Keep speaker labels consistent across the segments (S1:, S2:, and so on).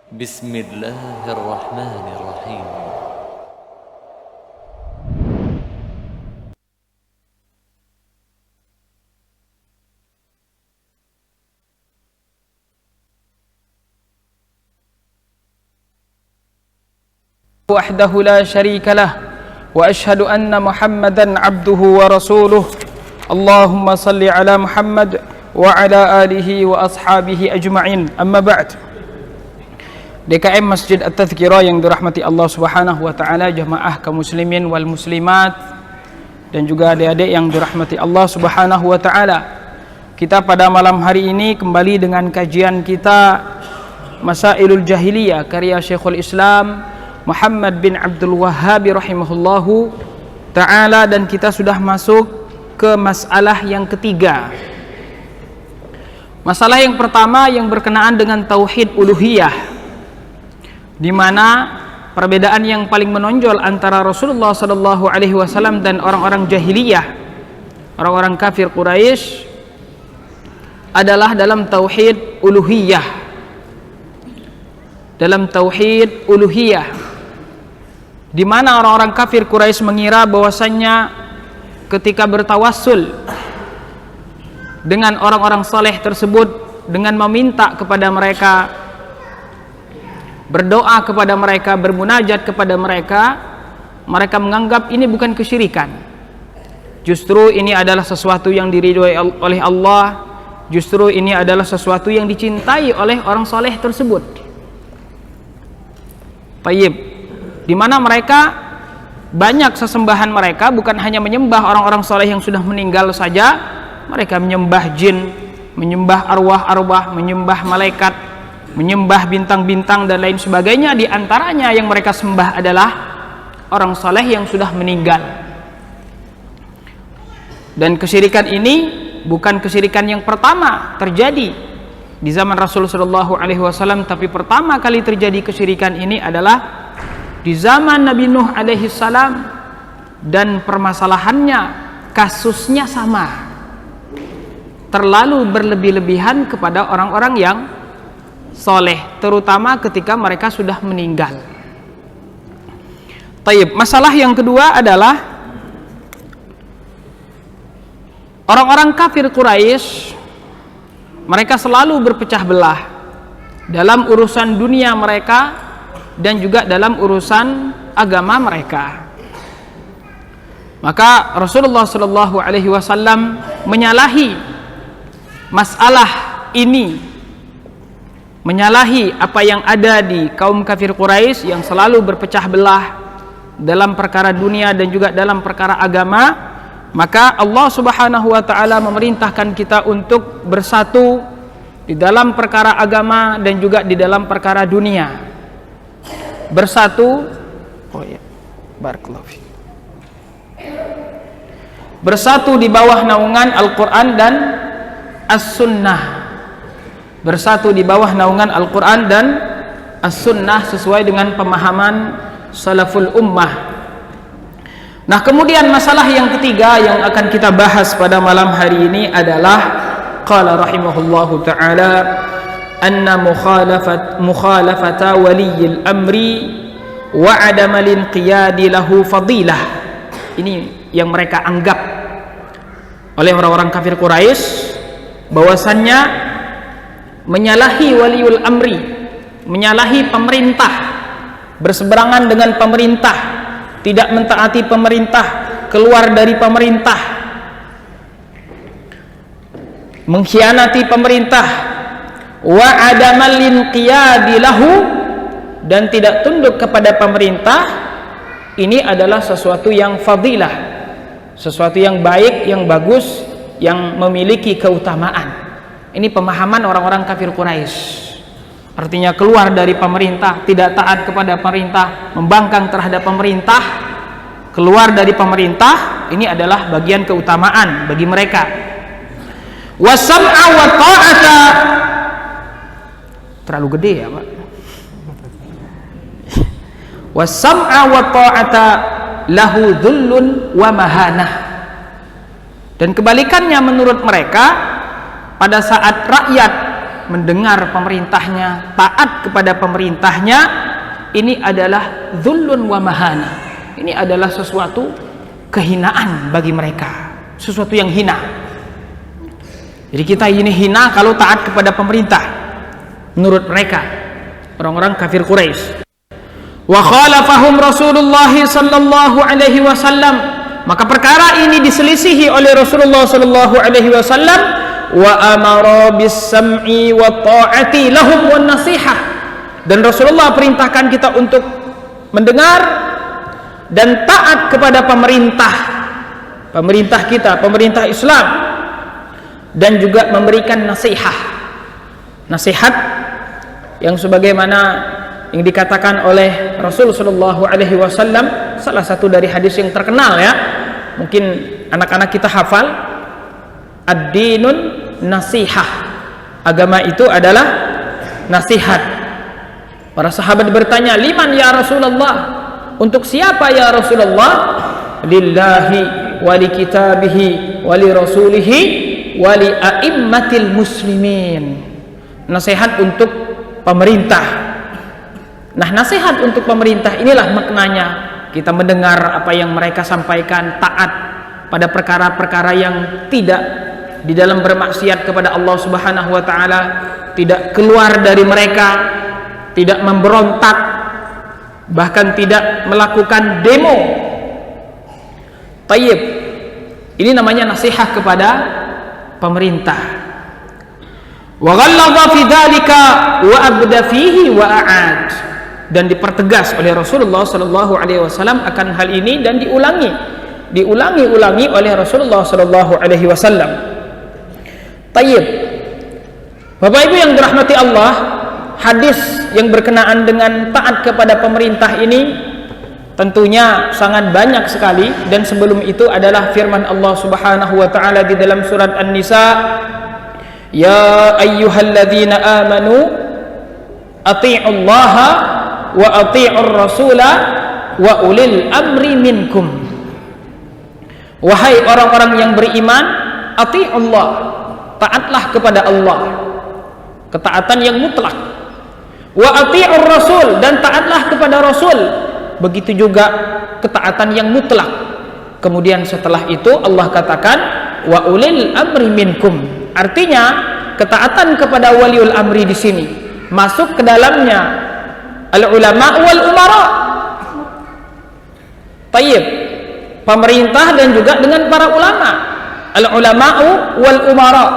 S1: Bismillahirrahmanirrahim.
S2: وحده لا شريك له وأشهد أن محمدا عبده ورسوله اللهم صل على محمد وعلى آله وأصحابه أجمعين أما بعد. DKM Masjid At-Tadhkirah yang dirahmati Allah Subhanahu wa taala, jamaah kaum muslimin wal muslimat dan juga adik-adik yang dirahmati Allah Subhanahu wa taala. Kita pada malam hari ini kembali dengan kajian kita Masailul Jahiliyah karya Syekhul Islam Muhammad bin Abdul Wahhab rahimahullahu ta'ala, dan kita sudah masuk ke masalah yang ketiga. Masalah yang pertama yang berkenaan dengan tauhid uluhiyah, di mana perbedaan yang paling menonjol antara Rasulullah SAW dan orang-orang jahiliyah, orang-orang kafir Quraisy, adalah dalam tauhid uluhiyah. Dalam tauhid uluhiyah, di mana orang-orang kafir Quraisy mengira bahwasannya ketika bertawassul dengan orang-orang saleh tersebut, dengan meminta kepada mereka, berdoa kepada mereka, bermunajat kepada mereka, mereka menganggap ini bukan kesyirikan. Justru ini adalah sesuatu yang diridhoi oleh Allah, justru ini adalah sesuatu yang dicintai oleh orang saleh tersebut. Tayyib. Di mana mereka banyak sesembahan mereka bukan hanya menyembah orang-orang soleh yang sudah meninggal saja, mereka menyembah jin, menyembah arwah-arwah, menyembah malaikat, menyembah bintang-bintang dan lain sebagainya. Di antaranya yang mereka sembah adalah orang soleh yang sudah meninggal. Dan kesyirikan ini bukan kesyirikan yang pertama terjadi di zaman Rasulullah SAW, tapi pertama kali terjadi kesyirikan ini adalah di zaman Nabi Nuh alaihi salam, dan permasalahannya, kasusnya sama, terlalu berlebih-lebihan kepada orang-orang yang soleh, terutama ketika mereka sudah meninggal. Taib. Masalah yang kedua adalah orang-orang kafir Quraisy, mereka selalu berpecah belah dalam urusan dunia mereka dan juga dalam urusan agama mereka. Maka Rasulullah SAW menyalahi masalah ini, menyalahi apa yang ada di kaum kafir Quraisy yang selalu berpecah belah dalam perkara dunia dan juga dalam perkara agama. Maka Allah Subhanahu wa taala memerintahkan kita untuk bersatu di dalam perkara agama dan juga di dalam perkara dunia. Bersatu, barakallahu fiik. Bersatu di bawah naungan Al-Quran dan As-Sunnah. Bersatu di bawah naungan Al-Quran dan As-Sunnah sesuai dengan pemahaman salaful ummah. Nah, kemudian masalah yang ketiga yang akan kita bahas pada malam hari ini adalah qala rahimahullahu ta'ala anna mukhalafata waliyil amri wa adamal inqiyadi lahu fadilah. Ini yang mereka anggap oleh orang-orang kafir Quraisy, bahwasannya menyalahi waliul amri, menyalahi pemerintah, berseberangan dengan pemerintah, tidak mentaati pemerintah, keluar dari pemerintah, mengkhianati pemerintah, wa adamal inqiyadi lahu, dan tidak tunduk kepada pemerintah, ini adalah sesuatu yang fadilah, sesuatu yang baik, yang bagus, yang memiliki keutamaan. Ini pemahaman orang-orang kafir Quraisy. Artinya keluar dari pemerintah, tidak taat kepada pemerintah, membangkang terhadap pemerintah, keluar dari pemerintah, ini adalah bagian keutamaan bagi mereka. Wasam'a wa ta'ata, terlalu gede ya Pak. Wasam'a wa ta'ata lahu dhullun wa mahanah. Dan kebalikannya menurut mereka, pada saat rakyat mendengar pemerintahnya, taat kepada pemerintahnya, ini adalah dhullun wa mahana. Ini adalah sesuatu kehinaan bagi mereka, sesuatu yang hina. Jadi kita ini hina kalau taat kepada pemerintah menurut mereka, orang-orang kafir Quraisy. Wa khalafahum Rasulullah sallallahu alaihi wasallam, maka perkara ini diselisihi oleh Rasulullah sallallahu alaihi wasallam. Wa amara bis sam'i wa ta'ati lahum wan nasihah, dan Rasulullah perintahkan kita untuk mendengar dan taat kepada pemerintah kita, pemerintah Islam, dan juga memberikan nasihat yang sebagaimana yang dikatakan oleh Rasul sallallahu alaihi wasallam, salah satu dari hadis yang terkenal ya, mungkin anak-anak kita hafal, ad-dinun nasihah, agama itu adalah nasihat. Para sahabat bertanya, liman ya Rasulullah, untuk siapa ya Rasulullah? Lillahi wa li kitabihi wa li rasulihi wa li a'immatil muslimin. Nasihat untuk pemerintah. Nah, nasihat untuk pemerintah inilah maknanya kita mendengar apa yang mereka sampaikan, taat pada perkara-perkara yang tidak di dalam bermaksiat kepada Allah Subhanahu wa taala, tidak keluar dari mereka, tidak memberontak, bahkan tidak melakukan demo. Tayyib. Ini namanya nasihat kepada pemerintah. Wa ghalladha fi dzalika wa abda fihi wa a'ad, dan dipertegas oleh Rasulullah sallallahu alaihi wasallam akan hal ini, dan diulangi oleh Rasulullah sallallahu alaihi wasallam. Tayyib. Bapak Ibu yang dirahmati Allah, hadis yang berkenaan dengan taat kepada pemerintah ini tentunya sangat banyak sekali, dan sebelum itu adalah firman Allah Subhanahu wa taala di dalam surat An-Nisa, ya ayyuhalladzina amanu athi'ullaha wa athi'ur rasula wa ulil amri minkum. Wahai orang-orang yang beriman, athi'ullah, taatlah kepada Allah, ketaatan yang mutlak. Wa athi'ur rasul, dan taatlah kepada Rasul, begitu juga ketaatan yang mutlak. Kemudian setelah itu Allah katakan wa ulil amri minkum, artinya ketaatan kepada waliul amri di sini masuk ke dalamnya al ulama wal umara. Tayyib, pemerintah dan juga dengan para ulama, al ulama wal umara.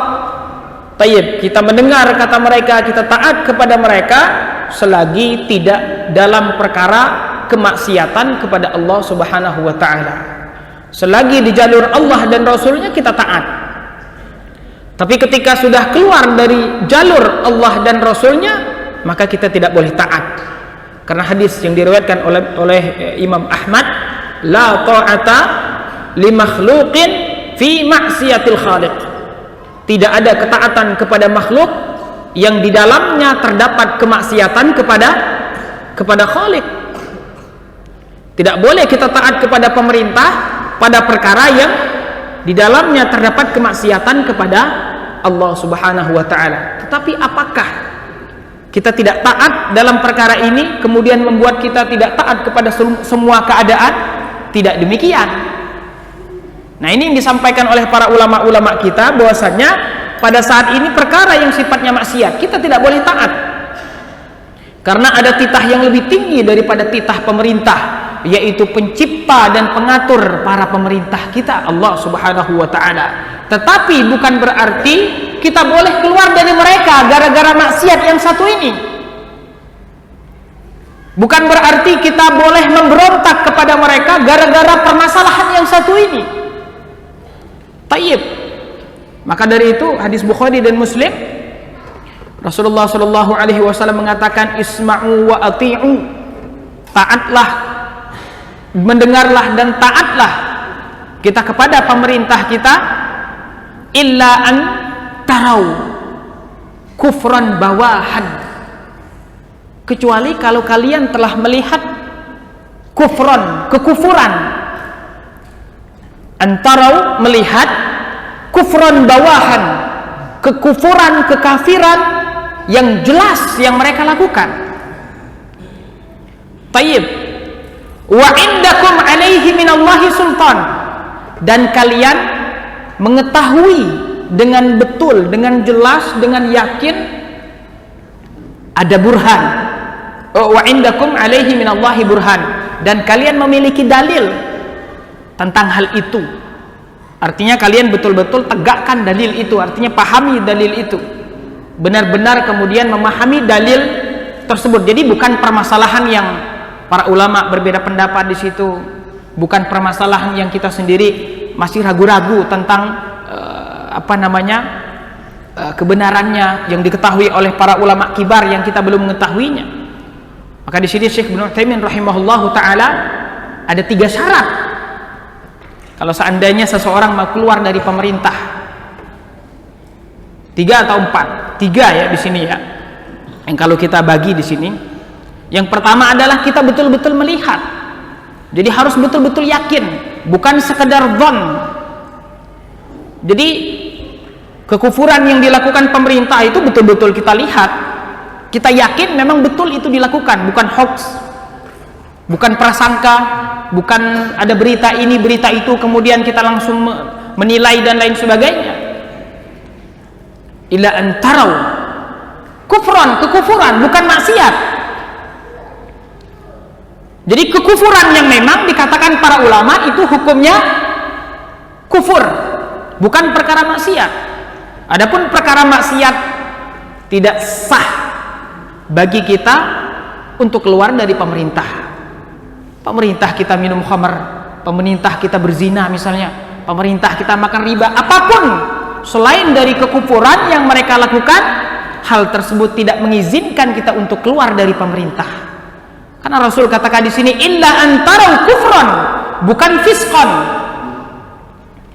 S2: Tayyib, kita mendengar kata mereka, kita taat kepada mereka selagi tidak dalam perkara kemaksiatan kepada Allah Subhanahu wa taala. Selagi di jalur Allah dan Rasulnya kita taat. Tapi ketika sudah keluar dari jalur Allah dan Rasulnya, maka kita tidak boleh taat. Karena hadis yang diriwayatkan oleh Imam Ahmad, la ta'ata li makhluqin fi maksiatil khaliq. Tidak ada ketaatan kepada makhluk yang di dalamnya terdapat kemaksiatan kepada Khaliq. Tidak boleh kita taat kepada pemerintah pada perkara yang di dalamnya terdapat kemaksiatan kepada Allah Subhanahu wa taala. Tetapi apakah kita tidak taat dalam perkara ini kemudian membuat kita tidak taat kepada semua keadaan? Tidak demikian. Nah, ini yang disampaikan oleh para ulama-ulama kita, bahwasanya pada saat ini perkara yang sifatnya maksiat kita tidak boleh taat, karena ada titah yang lebih tinggi daripada titah pemerintah, yaitu pencipta dan pengatur para pemerintah kita, Allah Subhanahu wa taala. Tetapi bukan berarti kita boleh keluar dari mereka gara-gara maksiat yang satu ini. Bukan berarti kita boleh memberontak kepada mereka gara-gara permasalahan yang satu ini. Tayyib. Maka dari itu hadis Bukhari dan Muslim, Rasulullah sallallahu alaihi wasallam mengatakan isma'u wa ati'u, taatlah, mendengarlah dan taatlah kita kepada pemerintah kita, illa an tarau kufran bawahan, kecuali kalau kalian telah melihat kufran, kekufuran. Antarau, melihat kufran bawahan, kekufuran, kekafiran yang jelas yang mereka lakukan. Tayyib. Wa indakum alaihi minallahi sultan, dan kalian mengetahui dengan betul, dengan jelas, dengan yakin ada burhan. Wa indakum alaihi minallahi burhan, dan kalian memiliki dalil tentang hal itu. Artinya kalian betul-betul tegakkan dalil itu, artinya pahami dalil itu, benar-benar kemudian memahami dalil tersebut. Jadi bukan permasalahan yang para ulama berbeda pendapat di situ, bukan permasalahan yang kita sendiri masih ragu-ragu tentang kebenarannya yang diketahui oleh para ulama kibar yang kita belum mengetahuinya. Maka di sini Syekh Ibnu Utsaimin rahimahullahu taala ada 3 syarat kalau seandainya seseorang mau keluar dari pemerintah. 3 atau 4? 3 ya di sini ya. Yang kalau kita bagi di sini, yang pertama adalah kita betul-betul melihat. Jadi harus betul-betul yakin, bukan sekedar dhon. Jadi kekufuran yang dilakukan pemerintah itu betul-betul kita lihat, kita yakin memang betul itu dilakukan, bukan hoax, bukan prasangka, bukan ada berita ini berita itu kemudian kita langsung menilai dan lain sebagainya. Ila antarau kufran, kekufuran bukan maksiat. Jadi kekufuran yang memang dikatakan para ulama itu hukumnya kufur, bukan perkara maksiat. Adapun perkara maksiat tidak sah bagi kita untuk keluar dari pemerintah. Pemerintah kita minum khamar, pemerintah kita berzina misalnya, pemerintah kita makan riba, apapun selain dari kekufuran yang mereka lakukan, hal tersebut tidak mengizinkan kita untuk keluar dari pemerintah. Karena Rasul katakan di sini illa antarau kufran, bukan fiskon,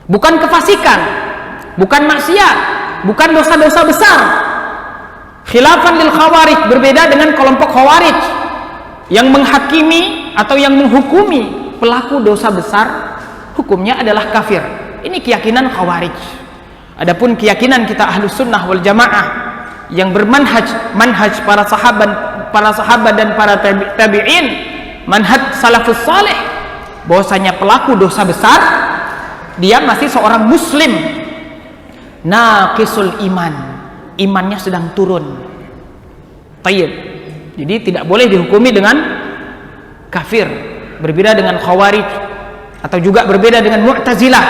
S2: bukan kefasikan, bukan maksiat, bukan dosa-dosa besar. Khilafan lil khawarij, berbeda dengan kelompok khawarij yang menghakimi atau yang menghukumi pelaku dosa besar hukumnya adalah kafir. Ini keyakinan khawarij. Adapun keyakinan kita ahlus sunnah wal jamaah yang bermanhaj para sahabat dan para tabi'in, manhaj salafus salih, bahwasanya pelaku dosa besar dia masih seorang muslim naqisul iman, imannya sedang turun. Tayyib. Jadi tidak boleh dihukumi dengan kafir, berbeda dengan khawarij, atau juga berbeda dengan mu'tazilah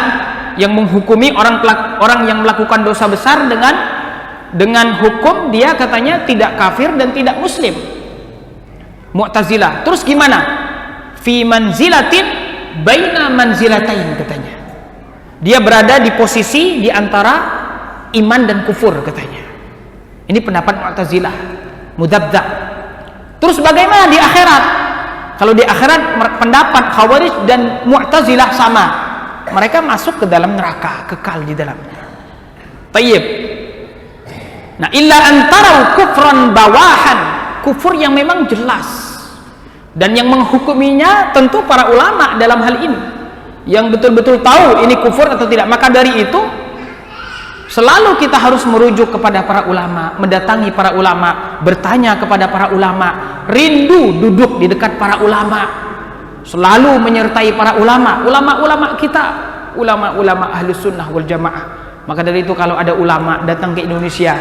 S2: yang menghukumi orang yang melakukan dosa besar dengan hukum dia katanya tidak kafir dan tidak muslim. Mu'tazilah. Terus gimana? Fi manzilatin baina manzilatain katanya. Dia berada di posisi di antara iman dan kufur katanya. Ini pendapat Mu'tazilah, mudzabdzab. Terus bagaimana di akhirat? Kalau di akhirat pendapat Khawarij dan Mu'tazilah sama. Mereka masuk ke dalam neraka, kekal di dalamnya. Tayyib. Nah, illa antarau kufran bawahan, kufur yang memang jelas. Dan yang menghukuminya tentu para ulama dalam hal ini, yang betul-betul tahu ini kufur atau tidak. Maka dari itu selalu kita harus merujuk kepada para ulama, mendatangi para ulama, bertanya kepada para ulama, rindu duduk di dekat para ulama, selalu menyertai para ulama kita, ulama ahlus sunnah wal jamaah. Maka dari itu kalau ada ulama datang ke Indonesia,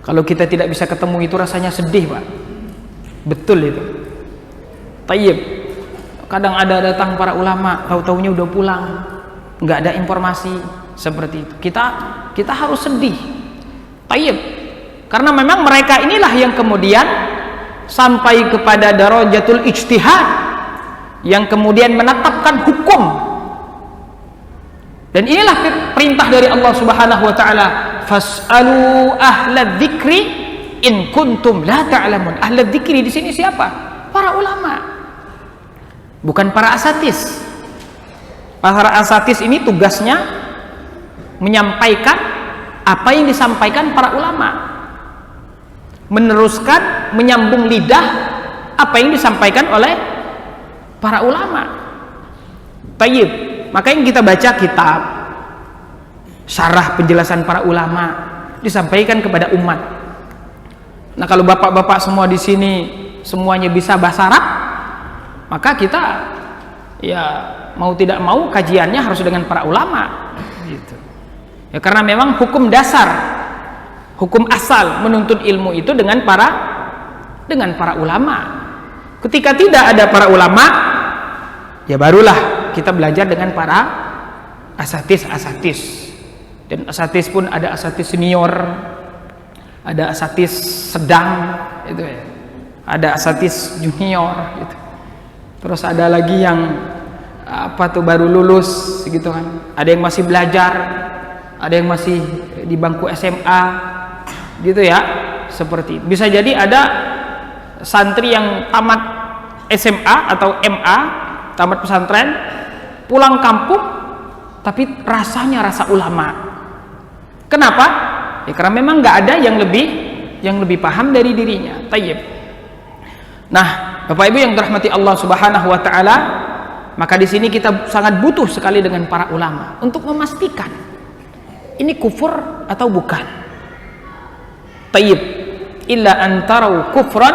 S2: kalau kita tidak bisa ketemu itu rasanya sedih, Pak. Betul itu. Tayyib. Kadang ada datang para ulama, tahu-taunya udah pulang, nggak ada informasi seperti itu. Kita harus sedih. Tayyib. Karena memang mereka inilah yang kemudian sampai kepada darajatul ijtihad, yang kemudian menetapkan hukum. Dan inilah perintah dari Allah Subhanahu wa taala, fas'alu ahla dzikri in kuntum la ta'lamun. Ahla dzikri di sini siapa? Para ulama. Bukan para asatis. Para asatis ini tugasnya menyampaikan apa yang disampaikan para ulama, meneruskan, menyambung lidah apa yang disampaikan oleh para ulama. Tayyib. Makanya kita baca kitab syarah penjelasan para ulama, disampaikan kepada umat. Nah, kalau bapak-bapak semua di sini semuanya bisa bahasa Arab, maka kita ya mau tidak mau kajiannya harus dengan para ulama gitu. Ya, karena memang hukum dasar, hukum asal menuntut ilmu itu dengan para ulama. Ketika tidak ada para ulama, ya barulah kita belajar dengan para asatis. Dan asatis pun ada asatis senior, ada asatis sedang, itu ya. Ada asatis junior, gitu. Terus ada lagi yang baru lulus, gitu kan. Ada yang masih belajar, ada yang masih di bangku SMA, gitu ya. Seperti itu. Bisa jadi ada santri yang tamat SMA atau MA, tamat pesantren, pulang kampung, tapi rasanya rasa ulama. Kenapa? Ya, karena memang nggak ada yang lebih paham dari dirinya. Tayyib. Nah, Bapak Ibu yang dirahmati Allah Subhanahu wa taala, maka di sini kita sangat butuh sekali dengan para ulama untuk memastikan ini kufur atau bukan. Tayyib. Illa antarau kufran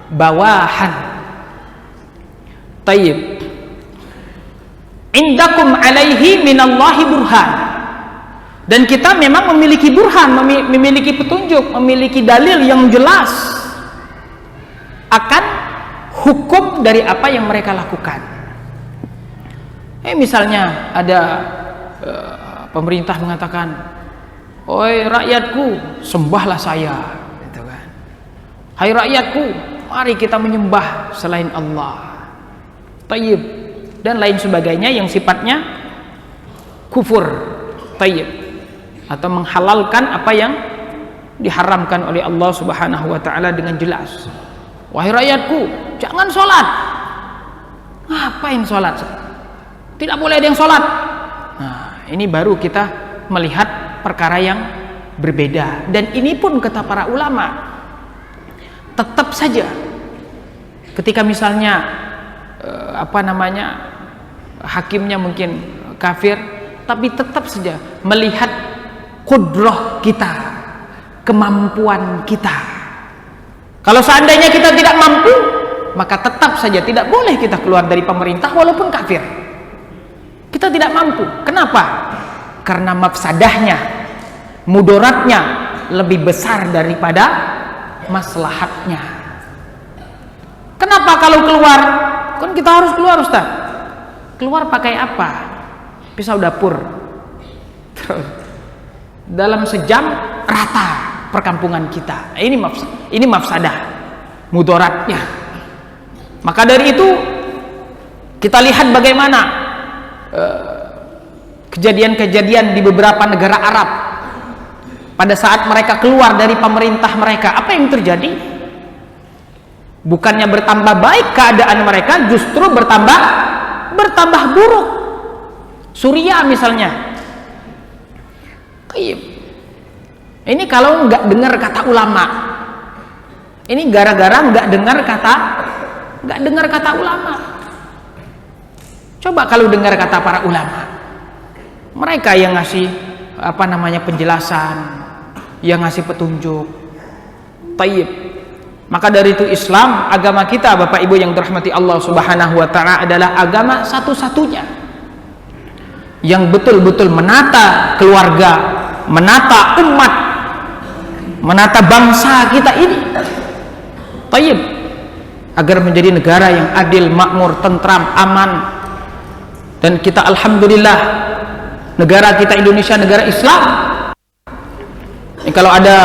S2: bawahan. Tayyib. Indakum alaihi minallahi burhan. Dan kita memang memiliki burhan, memiliki petunjuk, memiliki dalil yang jelas akan hukum dari apa yang mereka lakukan. Misalnya ada pemerintah mengatakan, "Oi rakyatku, sembahlah saya," gitu kan. "Hai rakyatku, mari kita menyembah selain Allah." Tayyib. Dan lain sebagainya yang sifatnya kufur. Tayyib. Atau menghalalkan apa yang diharamkan oleh Allah Subhanahu wa taala dengan jelas. "Wahai rakyatku, jangan sholat." Ngapain sholat? Tidak boleh ada yang sholat. Nah, ini baru kita melihat perkara yang berbeda. Dan ini pun kata para ulama, tetap saja ketika misalnya hakimnya mungkin kafir, tapi tetap saja melihat kudrah kita, kemampuan kita. Kalau seandainya kita tidak mampu, maka tetap saja tidak boleh kita keluar dari pemerintah walaupun kafir. Kita tidak mampu. Kenapa? Karena mafsadahnya, mudaratnya lebih besar daripada maslahatnya. Kenapa kalau keluar? Kan kita harus keluar, Ustaz. Keluar pakai apa? Pisau dapur. Terus dalam sejam rata perkampungan kita. Ini mafsadah, mudaratnya. Maka dari itu kita lihat bagaimana kejadian-kejadian di beberapa negara Arab pada saat mereka keluar dari pemerintah mereka. Apa yang terjadi? Bukannya bertambah baik keadaan mereka, justru bertambah buruk. Suriah misalnya. Ini kalau nggak dengar kata ulama, ini gara-gara nggak dengar kata ulama. Coba kalau dengar kata para ulama, mereka yang ngasih penjelasan, yang ngasih petunjuk. Tayyib. Maka dari itu Islam, agama kita, Bapak Ibu yang dirahmati Allah Subhanahu wa taala, adalah agama satu-satunya yang betul-betul menata keluarga, menata umat, menata bangsa kita ini. Tayyib. Agar menjadi negara yang adil, makmur, tentram, aman. Dan kita alhamdulillah, negara kita Indonesia negara Islam. Kalau ada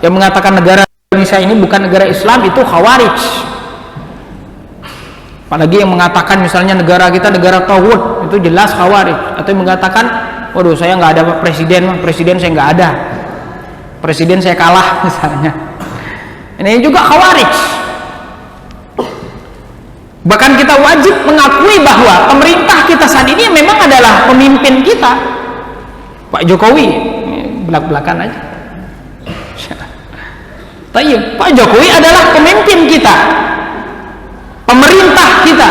S2: yang mengatakan negara Indonesia ini bukan negara Islam, itu khawarij. Apalagi yang mengatakan misalnya negara kita negara tauhid, itu jelas khawarij. Atau yang mengatakan, waduh saya nggak ada presiden saya nggak ada, presiden saya kalah misalnya. Ini juga khawarij. Bahkan kita wajib mengakui bahwa pemerintah kita saat ini memang adalah pemimpin kita. Pak Jokowi, belak-belakan aja. Tayyib, Pak Jokowi adalah pemimpin kita, pemerintah kita.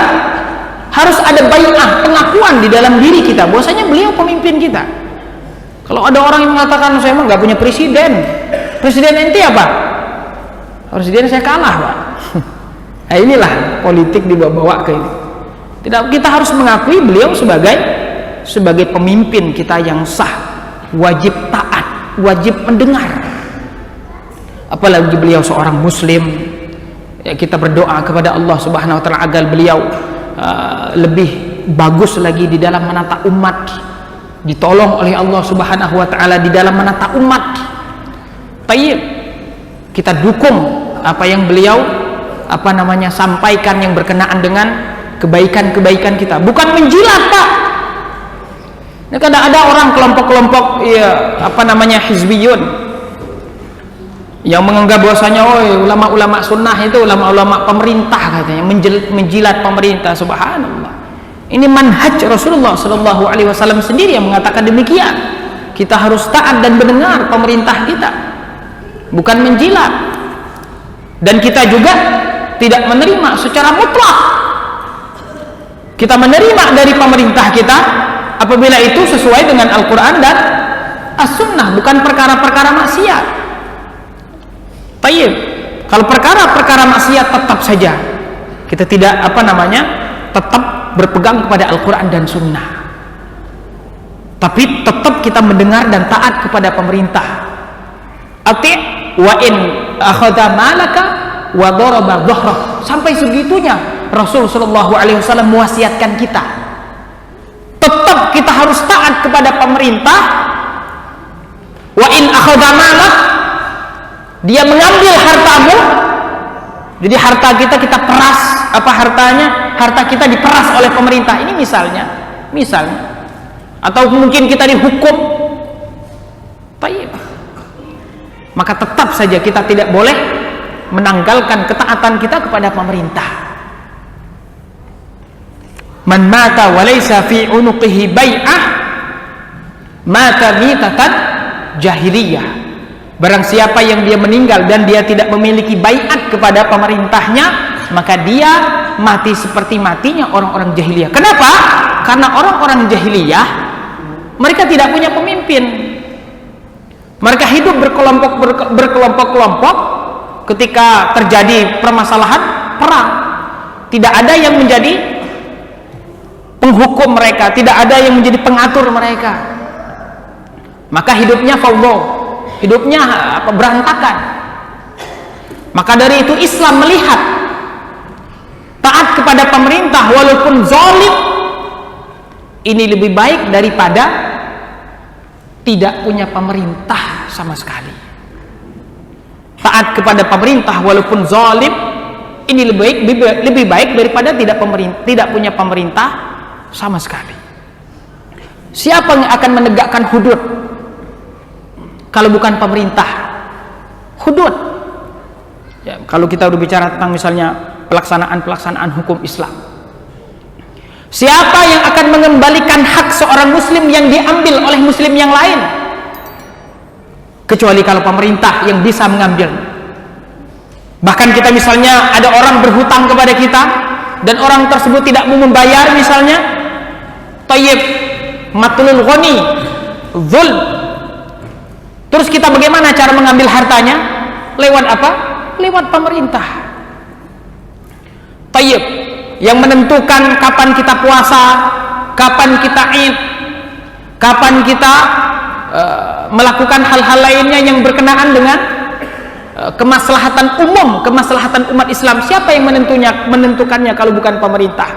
S2: Harus ada bai'ah, pengakuan di dalam diri kita bahwasanya beliau pemimpin kita. Kalau ada orang yang mengatakan saya emang nggak punya presiden, presiden ente apa? presiden saya kalah, Pak. Nah, inilah politik dibawa-bawa ke ini. Tidak, kita harus mengakui beliau sebagai pemimpin kita yang sah, wajib taat, wajib mendengar. Apalagi beliau seorang muslim, ya, kita berdoa kepada Allah Subhanahu wa taala agar beliau lebih bagus lagi di dalam menata umat, ditolong oleh Allah Subhanahu wa taala di dalam menata umat. Tayyib, kita dukung apa yang beliau sampaikan yang berkenaan dengan kebaikan-kebaikan kita, bukan menjilat, Pak. Ini kadang ada orang kelompok-kelompok hizbiyun yang menganggap bahwasanya ulama-ulama sunnah itu ulama-ulama pemerintah, katanya menjilat pemerintah. Subhanallah, ini manhaj Rasulullah Shallallahu Alaihi Wasallam sendiri yang mengatakan demikian. Kita harus taat dan mendengar pemerintah kita, bukan menjilat. Dan kita juga tidak menerima secara mutlak. Kita menerima dari pemerintah kita apabila itu sesuai dengan Al-Quran dan As-Sunnah, bukan perkara-perkara maksiat. Tayyib, kalau perkara-perkara maksiat tetap saja kita tidak tetap berpegang kepada Al-Quran dan Sunnah, tapi tetap kita mendengar dan taat kepada pemerintah. Ati' wa in akhadha malaka wa daraba dhahrak. Sampai segitunya Rasul sallallahu alaihi wasallam mewasiatkan kita. Tetap kita harus taat kepada pemerintah. Wa in akhadha malak, dia mengambil hartamu. Jadi harta kita peras, harta kita diperas oleh pemerintah. Ini misalnya. Atau mungkin kita dihukum. Baik. Maka tetap saja kita tidak boleh menanggalkan ketaatan kita kepada pemerintah. Man mata wa laysa fi unuqihi bai'ah mata mitatan jahiliyah. Barang siapa yang dia meninggal dan dia tidak memiliki baiat kepada pemerintahnya, maka dia mati seperti matinya orang-orang jahiliyah. Kenapa? Karena orang-orang jahiliyah mereka tidak punya pemimpin. Mereka hidup berkelompok-kelompok. Ketika terjadi permasalahan perang, tidak ada yang menjadi penghukum mereka, tidak ada yang menjadi pengatur mereka. Maka hidupnya fawdha, hidupnya berantakan. Maka dari itu Islam melihat taat kepada pemerintah walaupun zalim ini lebih baik daripada tidak punya pemerintah sama sekali. Taat kepada pemerintah walaupun zalim ini lebih baik daripada tidak punya pemerintah sama sekali. Siapa yang akan menegakkan hudud kalau bukan pemerintah? Hudud, ya, kalau kita berbicara tentang misalnya pelaksanaan hukum Islam, siapa yang akan mengembalikan hak seorang muslim yang diambil oleh muslim yang lain? Kecuali kalau pemerintah yang bisa mengambil. Bahkan kita misalnya ada orang berhutang kepada kita dan orang tersebut tidak mau membayar misalnya, tayyib, matlul ghani, zulm. Terus kita bagaimana cara mengambil hartanya? Lewat apa? Lewat pemerintah. Tayyib, yang menentukan kapan kita puasa, kapan kita id, kapan kita melakukan hal-hal lainnya yang berkenaan dengan kemaslahatan umum, kemaslahatan umat Islam. Siapa yang menentukannya kalau bukan pemerintah?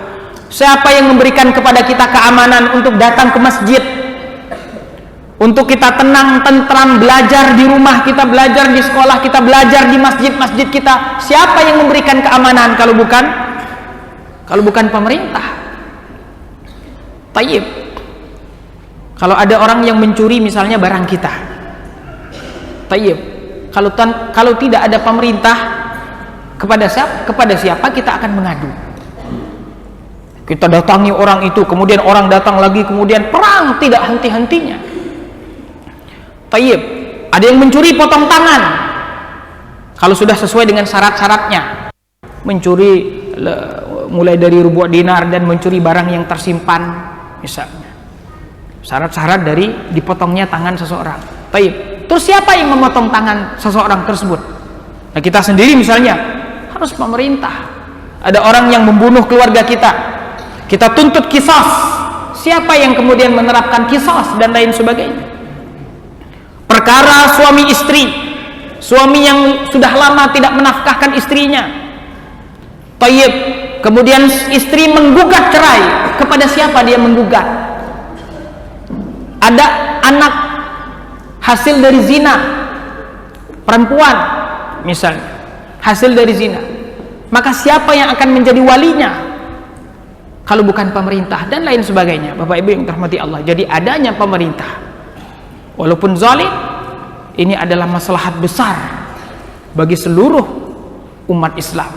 S2: Siapa yang memberikan kepada kita keamanan untuk datang ke masjid, untuk kita tenang, tentram, belajar di rumah kita, belajar di sekolah kita, belajar di masjid-masjid kita? Siapa yang memberikan keamanan kalau bukan pemerintah? Tayyib. Kalau ada orang yang mencuri misalnya barang kita, tayyib, kalau tidak ada pemerintah, kepada siapa kita akan mengadu? Kita datangi orang itu, kemudian orang datang lagi, kemudian perang tidak henti-hentinya. Tayyib, ada yang mencuri potong tangan, kalau sudah sesuai dengan syarat-syaratnya, mencuri mulai dari rubu' dinar dan mencuri barang yang tersimpan misalnya, syarat-syarat dari dipotongnya tangan seseorang. Taib. Terus siapa yang memotong tangan seseorang tersebut? Nah, kita sendiri misalnya harus pemerintah. Ada orang yang membunuh keluarga kita, kita tuntut kisos. Siapa yang kemudian menerapkan kisos dan lain sebagainya? Perkara suami istri, suami yang sudah lama tidak menafkahkan istrinya, tayyib, kemudian istri menggugat cerai, kepada siapa dia menggugat? Ada anak hasil dari zina, perempuan misalnya hasil dari zina, maka siapa yang akan menjadi walinya kalau bukan pemerintah dan lain sebagainya. Bapak Ibu yang dirahmati Allah, jadi adanya pemerintah walaupun zalim, ini adalah maslahat besar bagi seluruh umat Islam.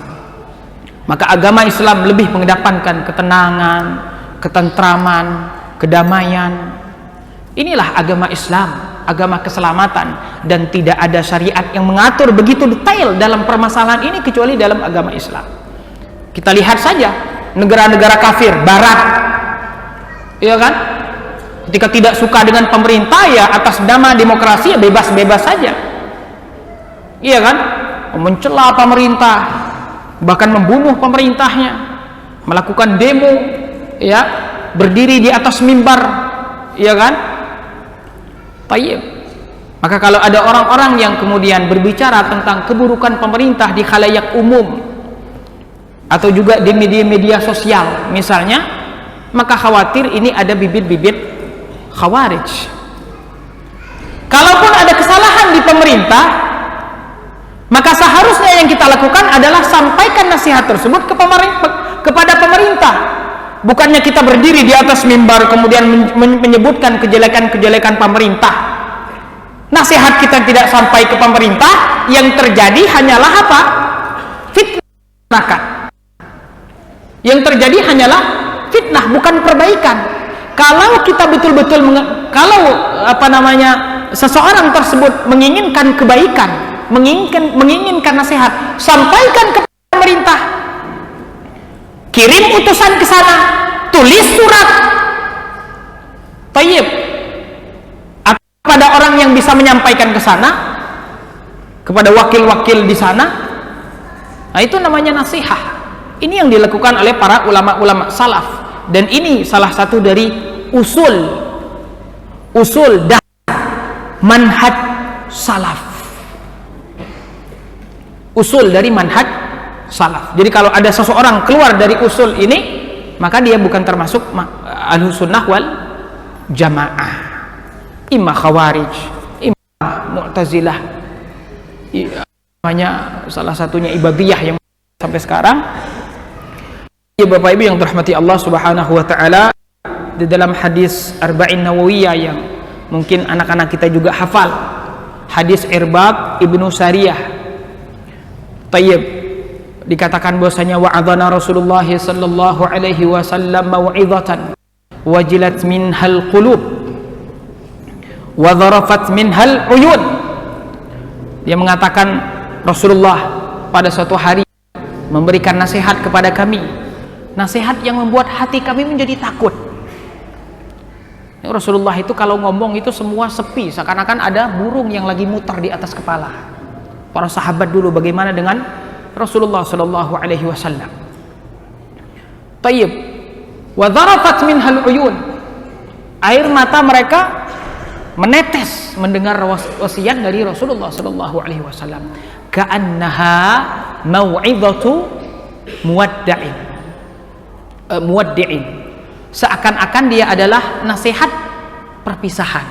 S2: Maka agama Islam lebih mengedepankan ketenangan, ketentraman, kedamaian. Inilah agama Islam, agama keselamatan, dan tidak ada syariat yang mengatur begitu detail dalam permasalahan ini kecuali dalam agama Islam. Kita lihat saja negara-negara kafir barat, iya kan? Ketika tidak suka dengan pemerintah, ya atas nama demokrasi ya bebas-bebas saja, iya kan? Mencela pemerintah, bahkan membunuh pemerintahnya, melakukan demo, ya, berdiri di atas mimbar, iya kan? Tayyib. Maka kalau ada orang-orang yang kemudian berbicara tentang keburukan pemerintah di khalayak umum atau juga di media-media sosial misalnya, maka khawatir ini ada bibit-bibit khawarij. Kalaupun ada kesalahan di pemerintah, maka seharusnya yang kita lakukan adalah sampaikan nasihat tersebut kepada pemerintah. Bukannya kita berdiri di atas mimbar kemudian menyebutkan kejelekan-kejelekan pemerintah. Nasihat kita tidak sampai ke pemerintah, yang terjadi hanyalah apa? Fitnah. Yang terjadi hanyalah fitnah, bukan perbaikan. Kalau kita betul-betul seseorang tersebut menginginkan kebaikan, menginginkan nasihat, sampaikan kepada pemerintah. Kirim utusan ke sana, tulis surat, tayyib, atau kepada orang yang bisa menyampaikan ke sana, kepada wakil-wakil di sana. Nah, itu namanya nasihat. Ini yang dilakukan oleh para ulama-ulama salaf, dan ini salah satu dari usul dasar manhaj salaf. Usul dari manhaj salaf. Jadi kalau ada seseorang keluar dari usul ini, maka dia bukan termasuk ahlus sunnah wal jamaah, imma khawarij, imma mu'tazilah, namanya salah satunya ibadiyah yang sampai sekarang. Ya, Bapak Ibu yang dirahmati Allah Subhanahu wa taala, di dalam hadis Arba'in Nawawiyah yang mungkin anak-anak kita juga hafal, hadis Irbad ibnu Sariyah, tayyib, dikatakan bahwasanya wa'adhana Rasulullah sallallahu alaihi wasallam mau'izatan wajilat minhal qulub wa dharafat minhal uyun. Dia mengatakan Rasulullah pada suatu hari memberikan nasihat kepada kami, nasihat yang membuat hati kami menjadi takut. Rasulullah itu kalau ngomong itu semua sepi, seakan-akan ada burung yang lagi muter di atas kepala. Para sahabat dulu bagaimana dengan Rasulullah sallallahu alaihi wasallam? Tayyib. Wa dharafat minhal uyun. Air mata mereka menetes mendengar wasiat dari Rasulullah sallallahu alaihi wasallam. Ka'annaha mau'izatu muwaddi'in. Seakan-akan dia adalah nasihat perpisahan.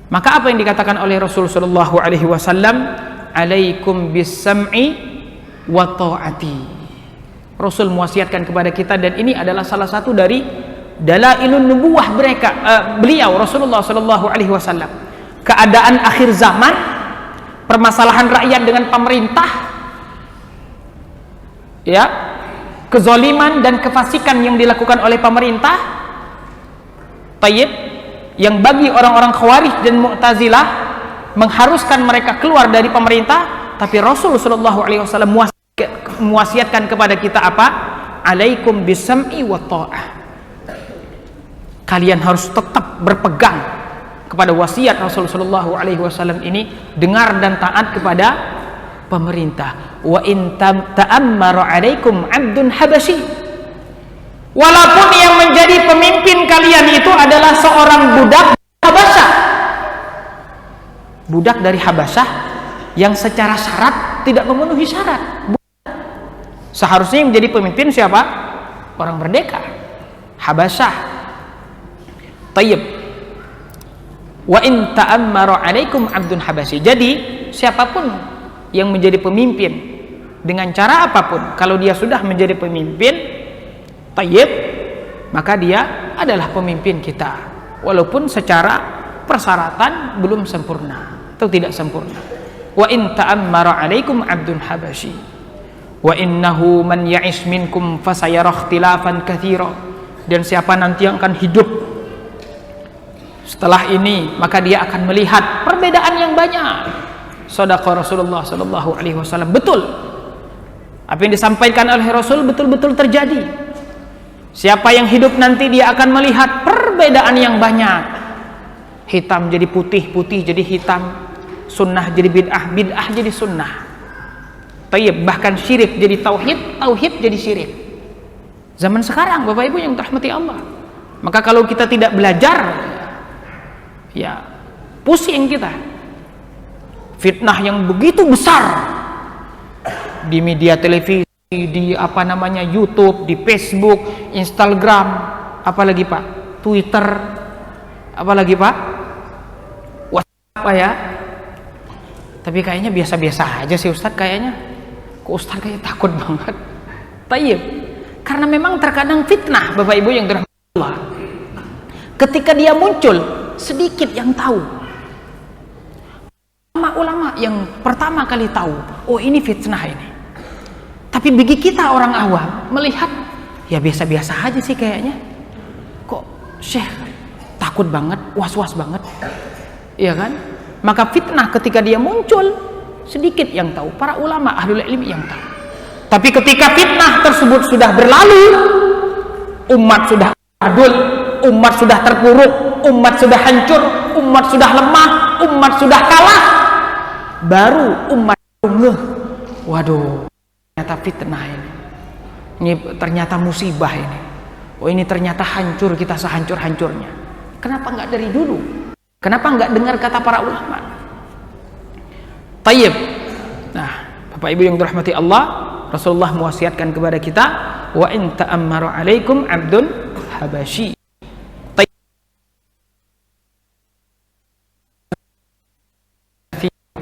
S2: Maka apa yang dikatakan oleh Rasul sallallahu alaihi wasallam? Alaikum bis-sam'i wa ta'ati. Rasul mewasiatkan kepada kita, dan ini adalah salah satu dari dalailun nubuwah beliau Rasulullah sallallahu alaihi wasallam. Keadaan akhir zaman, permasalahan rakyat dengan pemerintah, ya, kezaliman dan kefasikan yang dilakukan oleh pemerintah, tayyib, yang bagi orang-orang Khawarij dan Mu'tazilah mengharuskan mereka keluar dari pemerintah. Tapi Rasul sallallahu alaihi wasallam mewasiatkan kepada kita apa? Alaikum bisam'i wa ta'ah. Kalian harus tetap berpegang kepada wasiat Rasul sallallahu alaihi wasallam ini, dengar dan taat kepada pemerintah. Wa in ta'ammara 'alaikum 'abdun habasyi. Walaupun yang menjadi pemimpin kalian itu adalah seorang budak Habasyah. Budak dari Habasyah yang secara syarat tidak memenuhi syarat. Seharusnya yang menjadi pemimpin siapa? Orang merdeka. Habasyah. Tayyib. Wa in ta'ammara 'alaikum 'abdun habasyi. Jadi siapapun yang menjadi pemimpin dengan cara apapun, kalau dia sudah menjadi pemimpin, tayyib, maka dia adalah pemimpin kita, walaupun secara persyaratan belum sempurna atau tidak sempurna. Wa in ta'ammara 'alaikum 'abdun habasyi wa innahu man ya'ish minkum fasayara ikhtilafan katsira. Dan siapa nanti yang akan hidup setelah ini, maka dia akan melihat perbedaan yang banyak. Shadaqa Rasulullah sallallahu alaihi wasallam. Betul. Apa yang disampaikan oleh Rasul betul-betul terjadi. Siapa yang hidup nanti dia akan melihat perbedaan yang banyak. Hitam jadi putih, putih jadi hitam. Sunnah jadi bid'ah, bid'ah jadi sunnah. Tayyib, bahkan syirik jadi tauhid, tauhid jadi syirik. Zaman sekarang Bapak Ibu yang dirahmati Allah. Maka kalau kita tidak belajar, ya pusing kita. Fitnah yang begitu besar di media televisi, di YouTube, di Facebook, Instagram, apalagi Pak, Twitter, apalagi Pak, WhatsApp ya. Tapi kayaknya biasa-biasa aja sih Ustadz kayaknya. Kok Ustadz kayak takut banget? Tayyib. Karena memang terkadang fitnah Bapak Ibu yang dirahmati Allah. Ketika dia muncul, sedikit yang tahu. Ulama yang pertama kali tahu, oh ini fitnah ini. Tapi bagi kita orang awam melihat, ya biasa-biasa aja sih kayaknya. Kok Syekh takut banget, was-was banget, iya kan? Maka fitnah ketika dia muncul, sedikit yang tahu, para ulama ahlul ilmi yang tahu. Tapi ketika fitnah tersebut sudah berlalu, umat sudah adul, umat sudah terpuruk, umat sudah hancur, umat sudah lemah, umat sudah kalah, baru umat ngeh, waduh, ternyata fitnah ini ternyata musibah ini. Oh ini ternyata hancur kita sehancur-hancurnya. Kenapa nggak dari dulu? Kenapa nggak dengar kata para ulama? Tayyib. Nah, Bapak Ibu yang dirahmati Allah, Rasulullah mewasiatkan kepada kita, wa in ta'ammaru 'alaikum 'abdun habasyi.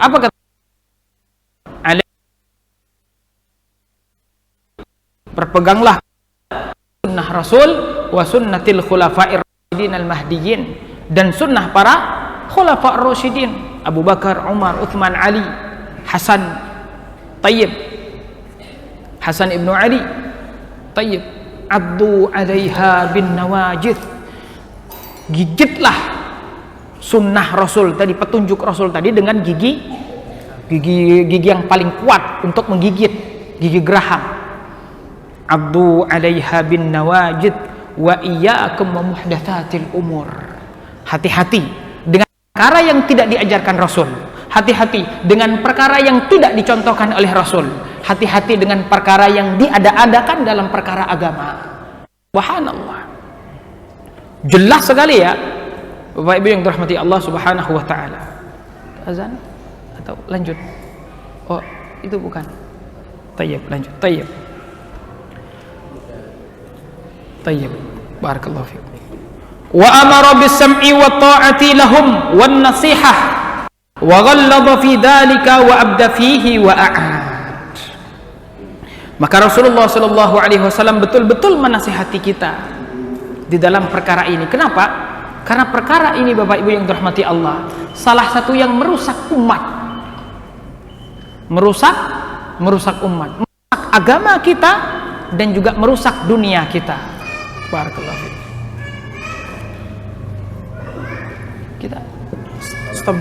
S2: Apa kata? Berpeganglah sunnah Rasul wa sunnatil khulafa'ir rasyidin al-mahdiyyin, dan sunnah para khulafa' ar-rasyidin, Abu Bakar, Umar, Uthman, Ali, Hasan, Tayyib, Hasan ibnu Ali, Tayyib, addu 'alaiha bin nawajid. Gigitlah sunnah Rasul tadi, petunjuk Rasul tadi dengan gigi yang paling kuat untuk menggigit, gigi geraham. Abdu 'alaiha bin nawajid wa iyyakum wa muhdatsatil umur. Hati-hati dengan perkara yang tidak diajarkan Rasul. Hati-hati dengan perkara yang tidak dicontohkan oleh Rasul. Hati-hati dengan perkara yang diada-adakan dalam perkara agama. Subhanallah. Jelas sekali ya Bapak Ibu yang dirahmati Allah Subhanahu wa taala. Azan atau lanjut? Oh, itu bukan. Tayyib, lanjut. Tayyib. Tayyib. Barakallahu fiik. Wa amara bis-sam'i wa ta'ati lahum wan nasihah wa ghallaba fi dzalika wa abda fihi wa a'ad. Maka Rasulullah sallallahu alaihi wasallam betul-betul menasihati kita di dalam perkara ini. Kenapa? Karena perkara ini Bapak Ibu yang dirahmati Allah, salah satu yang merusak umat, merusak umat, merusak agama kita, dan juga merusak dunia kita. Barakallahu fiik. Kita stop.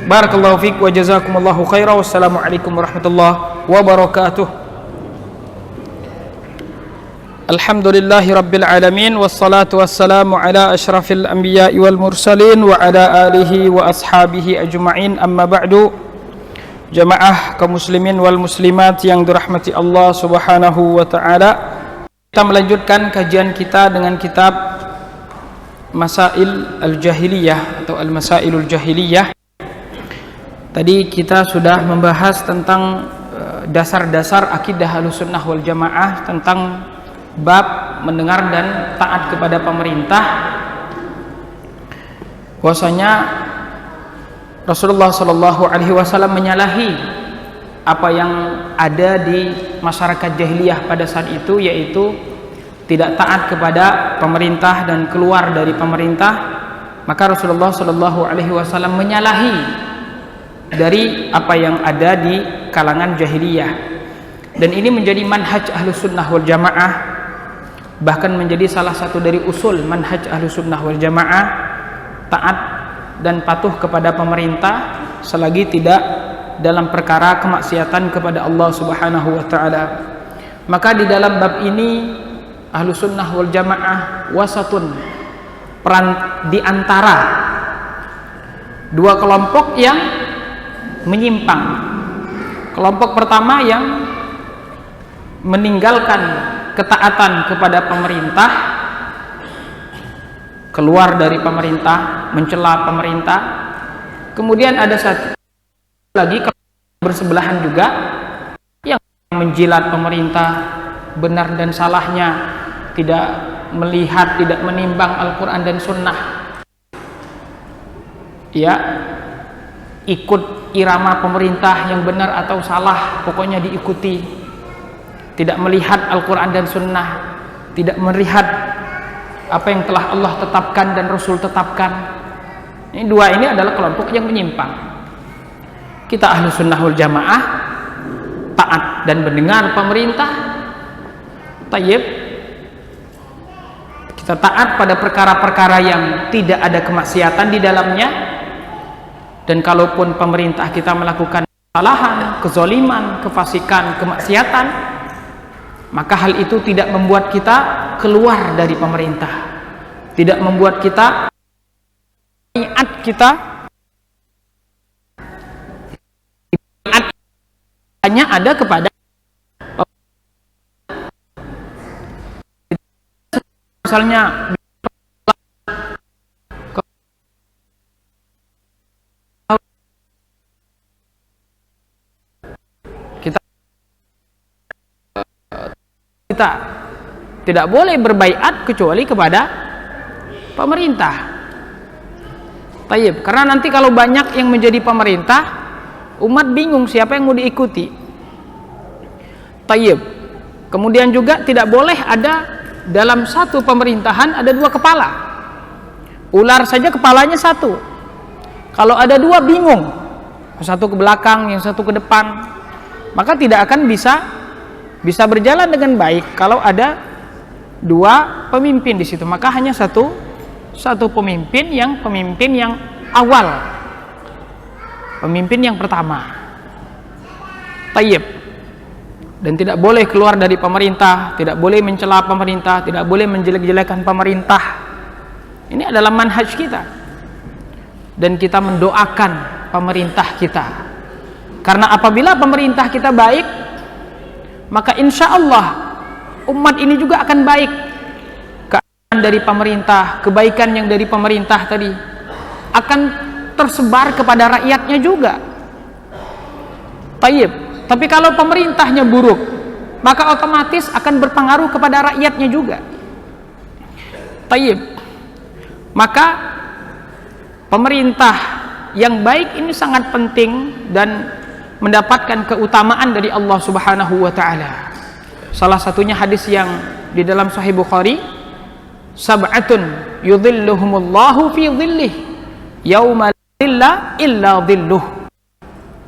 S2: Barakallahu fiik wa jazakumullahu khairan. Wassalamualaikum warahmatullahi wabarakatuh. Alhamdulillahi rabbil alamin, wassalatu wassalamu ala asyrafil anbiya'i wal mursalin wa ala alihi wa ashabihi ajma'in, amma ba'du. jamaah kaum muslimin wal muslimat yang dirahmati Allah Subhanahu wa taala. Kita melanjutkan kajian kita dengan kitab Masail al-Jahiliyah atau Al-Masailul Jahiliyah. Tadi kita sudah membahas tentang dasar-dasar akidah Ahlussunnah wal Jamaah tentang bab mendengar dan taat kepada pemerintah. Bahwasanya Rasulullah Shallallahu Alaihi Wasallam menyalahi apa yang ada di masyarakat jahiliyah pada saat itu, yaitu tidak taat kepada pemerintah dan keluar dari pemerintah. Maka Rasulullah Shallallahu Alaihi Wasallam menyalahi dari apa yang ada di kalangan jahiliyah, dan ini menjadi manhaj Ahlussunnah wal Jamaah, bahkan menjadi salah satu dari usul manhaj Ahlussunnah wal Jamaah, taat dan patuh kepada pemerintah selagi tidak dalam perkara kemaksiatan kepada Allah Subhanahu wa taala. Maka di dalam bab ini Ahlussunnah wal Jamaah wasatun, peran di antara dua kelompok yang menyimpang. Kelompok pertama yang meninggalkan ketaatan kepada pemerintah, keluar dari pemerintah, mencela pemerintah. Kemudian ada satu lagi bersebelahan juga yang menjilat pemerintah, benar dan salahnya, tidak melihat, tidak menimbang Al-Quran dan Sunnah, ya, ikut irama pemerintah yang benar atau salah, pokoknya diikuti, tidak melihat Al-Quran dan Sunnah, tidak melihat apa yang telah Allah tetapkan dan Rasul tetapkan. Ini dua ini adalah kelompok yang menyimpang. Kita Ahlussunnah wal Jamaah taat dan mendengar pemerintah, tayyib. Kita taat pada perkara-perkara yang tidak ada kemaksiatan di dalamnya, dan kalaupun pemerintah kita melakukan kesalahan, kezaliman, kefasikan, kemaksiatan, maka hal itu tidak membuat kita keluar dari pemerintah, tidak membuat kita niat kita hanya ada kepada misalnya kita tidak boleh berbaiat kecuali kepada pemerintah. Tayyib, karena nanti kalau banyak yang menjadi pemerintah, umat bingung siapa yang mau diikuti. Tayyib. Kemudian juga tidak boleh ada dalam satu pemerintahan ada dua kepala. Ular saja kepalanya satu. Kalau ada dua bingung, satu ke belakang, yang satu ke depan, maka tidak akan bisa berjalan dengan baik kalau ada dua pemimpin di situ. Maka hanya satu pemimpin yang awal, pemimpin yang pertama. Tayyib. Dan tidak boleh keluar dari pemerintah, tidak boleh mencela pemerintah, tidak boleh menjelek-jelekan pemerintah. Ini adalah manhaj kita, dan kita mendoakan pemerintah kita, karena apabila pemerintah kita baik, maka insya Allah umat ini juga akan baik. Keadaan dari pemerintah, kebaikan yang dari pemerintah tadi akan tersebar kepada rakyatnya juga. Tayyib. Tapi kalau pemerintahnya buruk, maka otomatis akan berpengaruh kepada rakyatnya juga. Tayyib. Maka pemerintah yang baik ini sangat penting dan mendapatkan keutamaan dari Allah Subhanahu wa taala. Salah satunya hadis yang di dalam Sahih Bukhari, sab'atun yudhilluhumullahu fi dhillih yauma la dhilla illa dhilluh.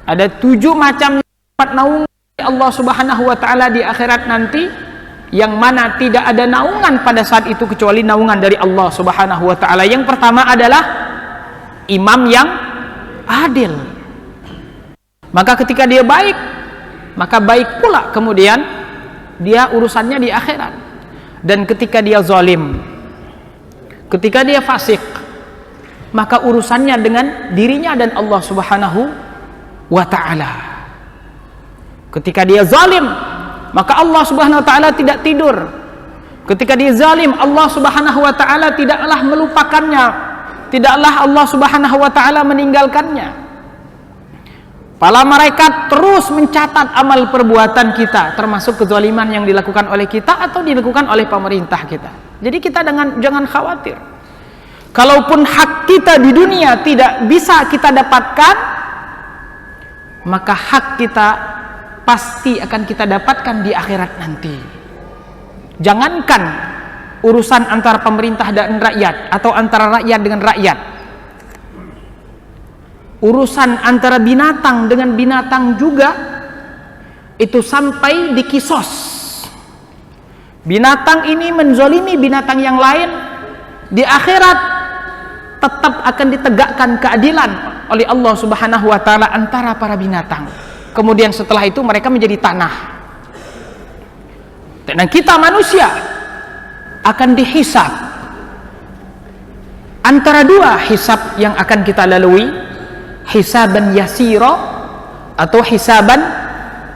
S2: Ada 7 macam naungan Allah Subhanahu wa taala di akhirat nanti, yang mana tidak ada naungan pada saat itu kecuali naungan dari Allah Subhanahu wa taala. Yang pertama adalah imam yang adil. Maka ketika dia baik, maka baik pula kemudian dia urusannya di akhirat. Dan ketika dia zalim, ketika dia fasik, maka urusannya dengan dirinya dan Allah Subhanahu wa taala. Ketika dia zalim, maka Allah Subhanahu wa taala tidak tidur. Ketika dia zalim, Allah Subhanahu wa taala tidaklah melupakannya, tidaklah Allah Subhanahu wa taala meninggalkannya. Para malaikat terus mencatat amal perbuatan kita, termasuk kezaliman yang dilakukan oleh kita atau dilakukan oleh pemerintah kita. Jadi kita jangan khawatir. Kalaupun hak kita di dunia tidak bisa kita dapatkan, maka hak kita pasti akan kita dapatkan di akhirat nanti. Jangankan urusan antara pemerintah dan rakyat atau antara rakyat dengan rakyat, urusan antara binatang dengan binatang juga itu sampai di kisos. Binatang ini menzolimi binatang yang lain, di akhirat tetap akan ditegakkan keadilan oleh Allah Subhanahu wa taala antara para binatang. Kemudian setelah itu mereka menjadi tanah. Dan kita manusia akan dihisab antara dua hisab yang akan kita lalui, hisaban yasiro atau hisaban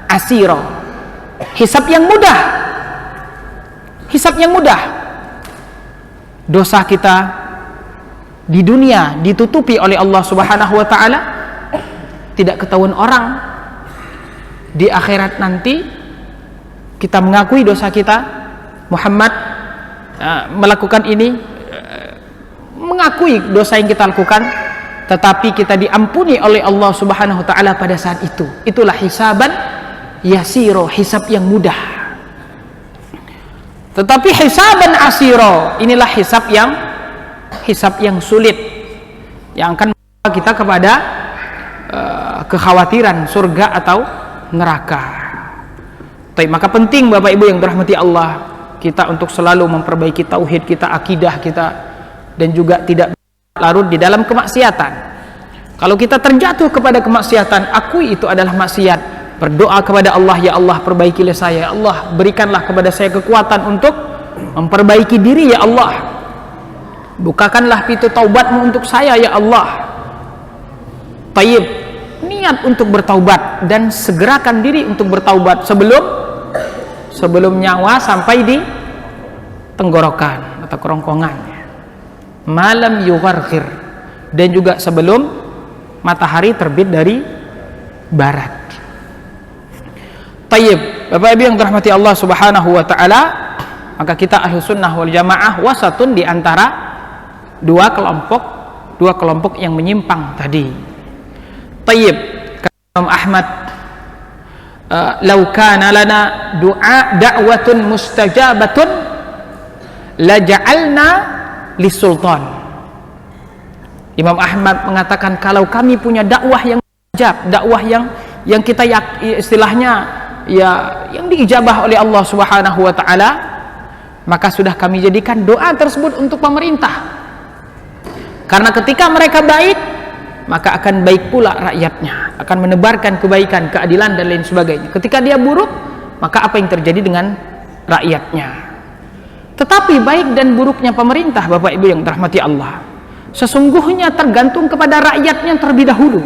S2: asiro. Hisab yang mudah, hisab yang mudah. Dosa kita di dunia ditutupi oleh Allah Subhanahu wa taala, tidak ketahuan orang. Di akhirat nanti kita mengakui dosa kita, Muhammad melakukan ini, mengakui dosa yang kita lakukan, tetapi kita diampuni oleh Allah Subhanahu wa taala pada saat itu. Itulah hisaban yasiro, hisab yang mudah. Tetapi hisaban asiro, inilah hisab yang sulit, yang akan membawa kita kepada kekhawatiran surga atau neraka. Maka penting Bapak Ibu yang dirahmati Allah, kita untuk selalu memperbaiki tauhid kita, akidah kita, dan juga tidak larut di dalam kemaksiatan. Kalau kita terjatuh kepada kemaksiatan, akui itu adalah maksiat. Berdoa kepada Allah, ya Allah perbaikilah saya, ya Allah berikanlah kepada saya kekuatan untuk memperbaiki diri, ya Allah bukakanlah pintu taubatmu untuk saya, ya Allah. Tayyib, niat untuk bertaubat dan segerakan diri untuk bertaubat sebelum nyawa sampai di tenggorokan atau kerongkongan, malam yugharghir, dan juga sebelum matahari terbit dari barat. Tayyib, Bapak Ibu yang dirahmati Allah Subhanahu wa taala, maka kita Ahlus Sunnah wal Jamaah wasatun di antara dua kelompok yang menyimpang tadi. Tayyib, kata Imam Ahmad, "Lau kana lana da'watun mustajabatun la ja'alna lisultan." Imam Ahmad mengatakan, kalau kami punya dakwah yang mustajab, dakwah yang kita istilahnya yang diijabah oleh Allah Subhanahu wa taala, maka sudah kami jadikan doa tersebut untuk pemerintah. Karena ketika mereka baik, maka akan baik pula rakyatnya, akan menebarkan kebaikan, keadilan dan lain sebagainya. Ketika dia buruk, maka apa yang terjadi dengan rakyatnya? Tetapi baik dan buruknya pemerintah, Bapak Ibu yang dirahmati Allah, sesungguhnya tergantung kepada rakyatnya terlebih dahulu.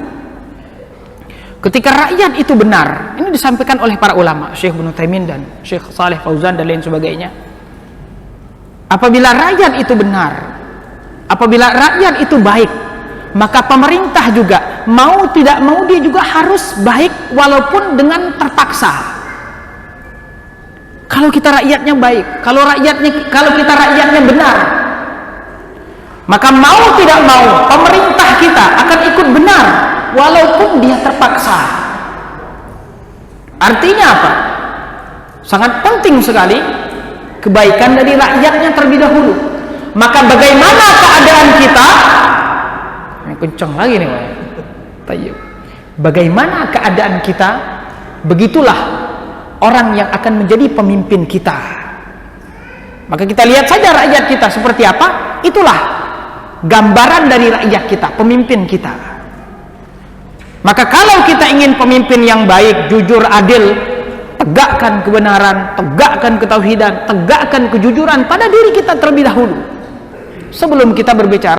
S2: Ketika rakyat itu benar, ini disampaikan oleh para ulama, Syekh Ibnu Taimin dan Syekh Saleh Fauzan dan lain sebagainya. Apabila rakyat itu benar, apabila rakyat itu baik, maka pemerintah juga mau tidak mau dia juga harus baik walaupun dengan terpaksa. Kalau kita rakyatnya baik, kalau kita rakyatnya benar, maka mau tidak mau pemerintah kita akan ikut benar walaupun dia terpaksa. Artinya apa? Sangat penting sekali kebaikan dari rakyatnya terlebih dahulu. Maka bagaimana keadaan kita? Ini kencang lagi nih, Tayyib. Bagaimana keadaan kita? Begitulah orang yang akan menjadi pemimpin kita. Maka kita lihat saja rakyat kita seperti apa, itulah gambaran dari rakyat kita, pemimpin kita. Maka kalau kita ingin pemimpin yang baik, jujur, adil, tegakkan kebenaran, tegakkan ketauhidan, tegakkan kejujuran pada diri kita terlebih dahulu. Sebelum kita berbicara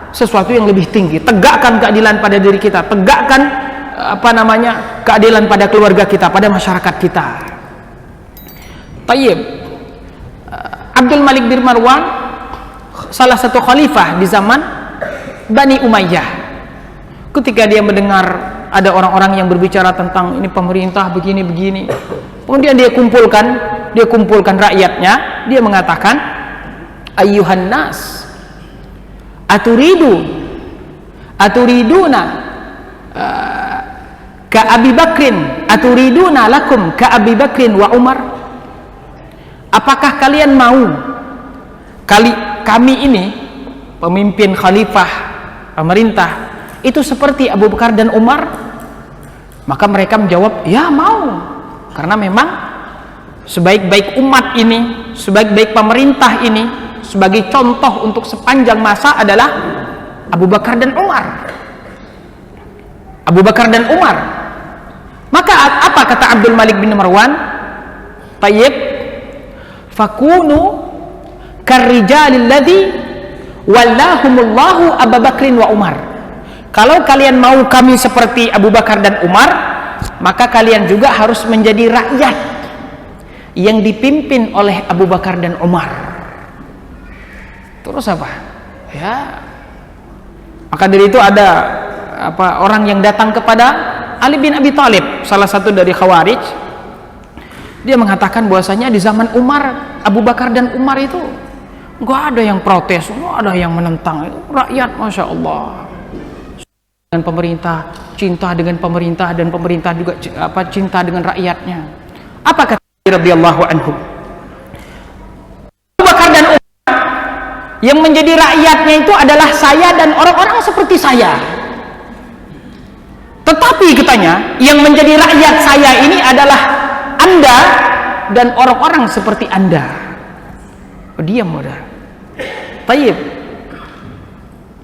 S2: sesuatu yang lebih tinggi, tegakkan keadilan pada diri kita, tegakkan keadilan pada keluarga kita, pada masyarakat kita. Tayyib. Abdul Malik bin Marwan, salah satu khalifah di zaman Bani Umayyah, ketika dia mendengar ada orang-orang yang berbicara tentang ini pemerintah begini-begini, kemudian dia kumpulkan rakyatnya, dia mengatakan, ayyuhan nas, aturiduna ka Abi Bakrin, aturiduna lakum ka Abi Bakrin wa Umar. Apakah kalian mau kami ini pemimpin khalifah pemerintah itu seperti Abu Bakar dan Umar? Maka mereka menjawab, ya mau, karena memang sebaik-baik umat ini, sebaik-baik pemerintah ini, sebagai contoh untuk sepanjang masa adalah Abu Bakar dan Umar. Abu Bakar dan Umar. Maka apa kata Abdul Malik bin Marwan? Tayyib, fakunu karrijalil ladzi wallahumullahu Abu Bakrin wa Umar. Kalau kalian mau kami seperti Abu Bakar dan Umar, maka kalian juga harus menjadi rakyat yang dipimpin oleh Abu Bakar dan Umar. Terus apa? Ya. Maka dari itu ada orang yang datang kepada Ali bin Abi Thalib, salah satu dari Khawarij. Dia mengatakan bahwasanya di zaman Umar, Abu Bakar dan Umar itu enggak ada yang protes, enggak ada yang menentang. Rakyat, masya Allah, dengan pemerintah, cinta dengan pemerintah, dan pemerintah juga cinta dengan rakyatnya. Apa kata radhiyallahu anhu? Abu Bakar dan Umar yang menjadi rakyatnya itu adalah saya dan orang-orang seperti saya. Tetapi katanya, yang menjadi rakyat saya ini adalah Anda dan orang-orang seperti Anda. Diam udah. Tayyib.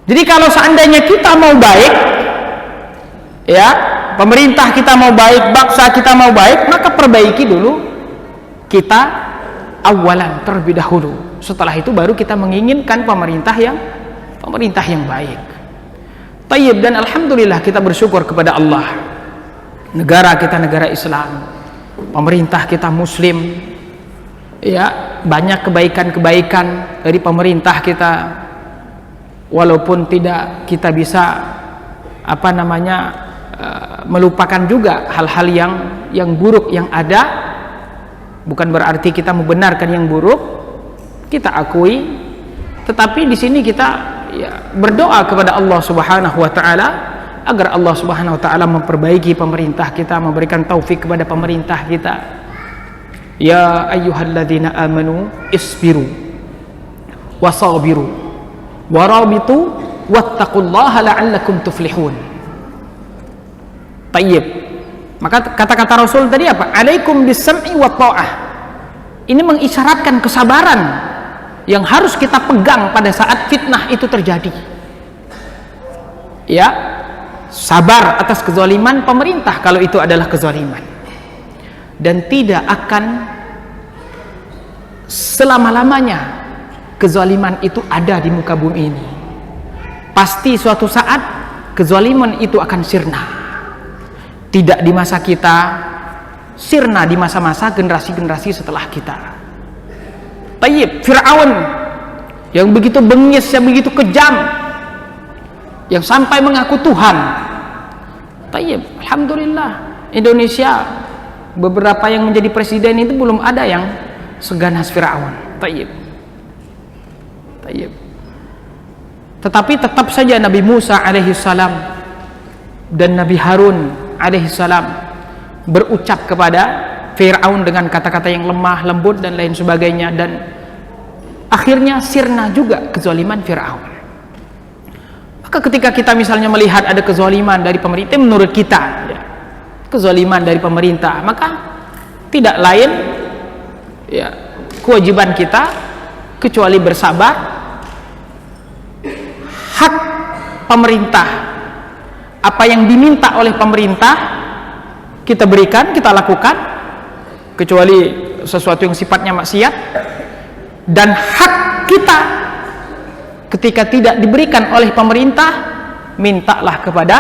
S2: Jadi kalau seandainya kita mau baik, ya, pemerintah kita mau baik, bangsa kita mau baik, maka perbaiki dulu kita awalan, terlebih dahulu. Setelah itu baru kita menginginkan pemerintah yang baik. Tayyib. Dan alhamdulillah kita bersyukur kepada Allah, negara kita negara Islam, pemerintah kita muslim, ya, banyak kebaikan-kebaikan dari pemerintah kita, walaupun tidak kita bisa melupakan juga hal-hal yang buruk yang ada. Bukan berarti kita membenarkan yang buruk, kita akui, tetapi di sini kita berdoa kepada Allah Subhanahu wa taala agar Allah Subhanahu wa taala memperbaiki pemerintah kita, memberikan taufik kepada pemerintah kita. Ya ayyuhalladzina amanu isbiru wasabiru warabitu wattaqullaha la'allakum tuflihun. Tayyib. Maka kata-kata Rasul tadi apa? Alaikum bis-sam'i wa ta'ah. Ini mengisyaratkan kesabaran yang harus kita pegang pada saat fitnah itu terjadi. Ya, sabar atas kezaliman pemerintah kalau itu adalah kezaliman. Dan tidak akan selama-lamanya kezaliman itu ada di muka bumi ini. Pasti suatu saat kezaliman itu akan sirna. Tidak di masa kita, sirna di masa-masa generasi-generasi setelah kita. Tayyib. Fir'aun yang begitu bengis, yang begitu kejam, yang sampai mengaku Tuhan. Tayyib. Alhamdulillah Indonesia beberapa yang menjadi presiden itu belum ada yang seganas Fir'aun. Tayyib. Tayyib. Tetapi tetap saja Nabi Musa alaihissalam dan Nabi Harun alaihissalam berucap kepada Fir'aun dengan kata-kata yang lemah, lembut dan lain sebagainya, dan akhirnya sirna juga kezaliman Fir'aun. Maka ketika kita misalnya melihat ada kezaliman dari pemerintah, menurut kita ya, kezaliman dari pemerintah, maka tidak lain ya, kewajiban kita kecuali bersabar. Hak pemerintah, apa yang diminta oleh pemerintah kita berikan, kita lakukan, kecuali sesuatu yang sifatnya maksiat. Dan hak kita ketika tidak diberikan oleh pemerintah, mintalah kepada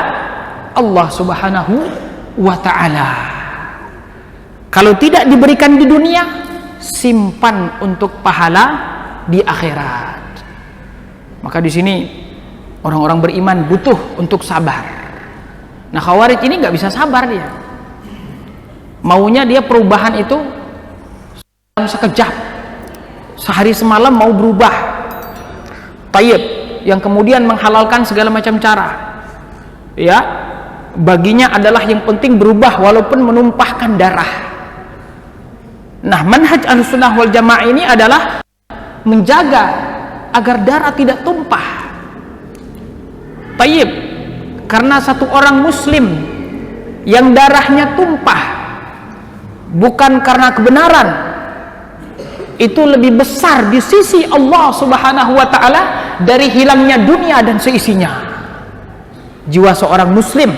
S2: Allah Subhanahu wa ta'ala. Kalau tidak diberikan di dunia, simpan untuk pahala di akhirat. Maka di sini orang-orang beriman butuh untuk sabar. Nah, Khawarij ini nggak bisa sabar dia. Maunya dia perubahan itu dalam sekejap, sehari semalam mau berubah. Tayyib, yang kemudian menghalalkan segala macam cara. Ya, baginya adalah yang penting berubah walaupun menumpahkan darah. Nah, manhaj Ahlussunnah wal Jamaah ini adalah menjaga agar darah tidak tumpah. Tayyib, karena satu orang muslim yang darahnya tumpah bukan karena kebenaran, itu lebih besar di sisi Allah Subhanahu wa ta'ala dari hilangnya dunia dan seisinya. Jiwa seorang muslim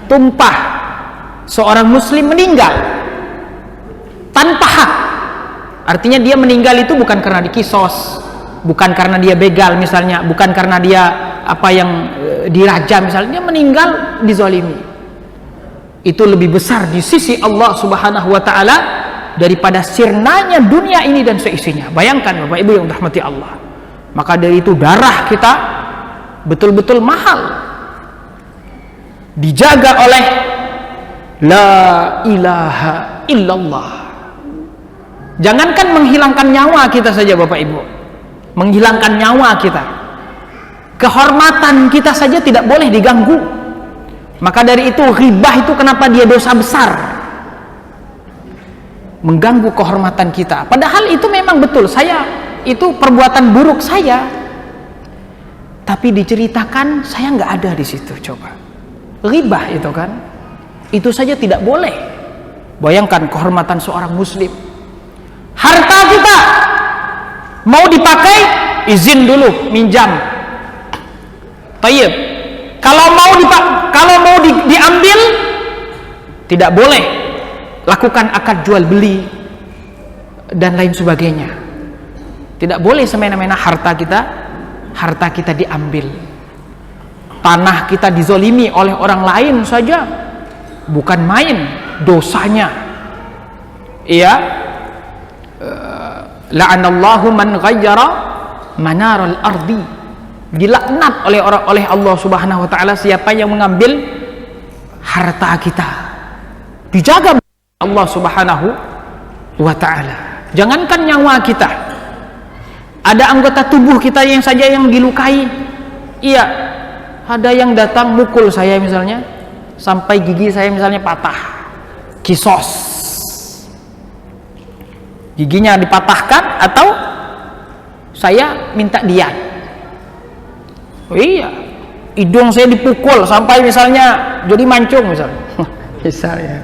S2: tumpah, seorang muslim meninggal tanpa hak. Artinya dia meninggal itu bukan karena dikisos, bukan karena dia begal misalnya, bukan karena dia apa yang dirajam misalnya, dia meninggal dizalimi. Itu lebih besar di sisi Allah Subhanahu wa ta'ala daripada sirnanya dunia ini dan seisinya. Bayangkan Bapak Ibu yang dirahmati Allah. Maka dari itu darah kita betul-betul mahal, dijaga oleh la ilaha illallah. Jangankan menghilangkan nyawa kita saja Bapak Ibu, menghilangkan nyawa kita, kehormatan kita saja tidak boleh diganggu. Maka dari itu ghibah itu kenapa dia dosa besar, mengganggu kehormatan kita. Padahal itu memang betul, saya itu perbuatan buruk saya, tapi diceritakan saya nggak ada di situ. Coba ghibah itu kan, itu saja tidak boleh. Bayangkan kehormatan seorang muslim. Harta kita mau dipakai, izin dulu minjam. Tayyib. Kalau mau diambil, tidak boleh lakukan akad jual beli dan lain sebagainya. Tidak boleh semena-mena harta kita diambil. Tanah kita dizolimi oleh orang lain saja bukan main dosanya. Iya. La'anallahu man ghayyara manaral ardi. Dilaknat oleh Allah Subhanahu wa ta'ala siapa yang mengambil harta kita. Dijaga Allah Subhanahu wa ta'ala. Jangankan nyawa kita, ada anggota tubuh kita yang saja yang dilukai. Iya, ada yang datang mukul saya misalnya sampai gigi saya misalnya patah, kisos, giginya dipatahkan, atau saya minta diat. Oh iya, hidung saya dipukul sampai misalnya jadi mancung misalnya. Bisa ya.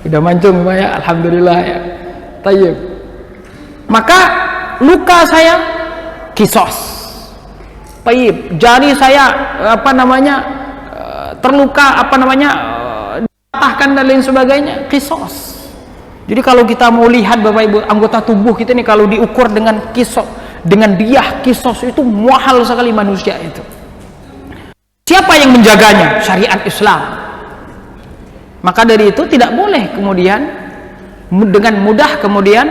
S2: Tidak mancung Pak ya, alhamdulillah ya. Tayyib. Maka luka saya kisos. Tayyib. Jari saya terluka dipatahkan dan lain sebagainya, kisos. Jadi kalau kita mau lihat Bapak Ibu anggota tubuh kita ini kalau diukur dengan kisos, dengan diyah kisos, itu mahal sekali manusia itu. Siapa yang menjaganya? Syariat Islam. Maka dari itu tidak boleh kemudian dengan mudah kemudian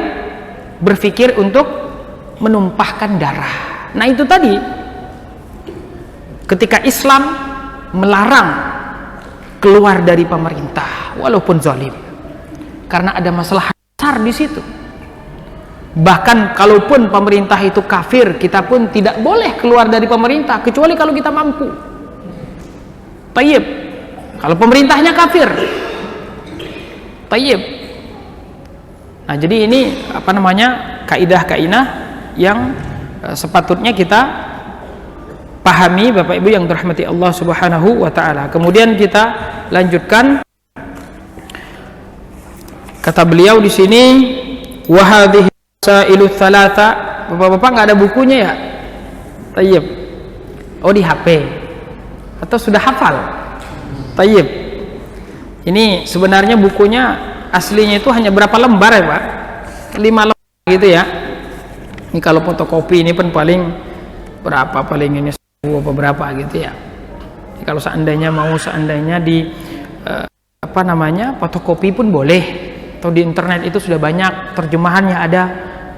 S2: berpikir untuk menumpahkan darah. Nah itu tadi, ketika Islam melarang keluar dari pemerintah walaupun zalim, karena ada masalah besar di situ. Bahkan kalaupun pemerintah itu kafir, kita pun tidak boleh keluar dari pemerintah kecuali kalau kita mampu. Tayyib. Kalau pemerintahnya kafir. Tayyib. Nah, jadi ini kaidah-kaidah yang sepatutnya kita pahami Bapak Ibu yang dirahmati Allah Subhanahu wa taala. Kemudian kita lanjutkan. Kata beliau di sini, wa hadhihi sailu thalatha. Bapak-bapak nggak ada bukunya ya? Tayyib. Oh, di HP. Atau sudah hafal? Tayyib. Ini sebenarnya bukunya aslinya itu hanya berapa lembar ya Pak? 5 lembar gitu ya. Ini kalau fotokopi ini pun paling berapa, paling ini 10 apa berapa gitu ya. Kalau seandainya di fotokopi pun boleh, atau di internet itu sudah banyak terjemahannya, ada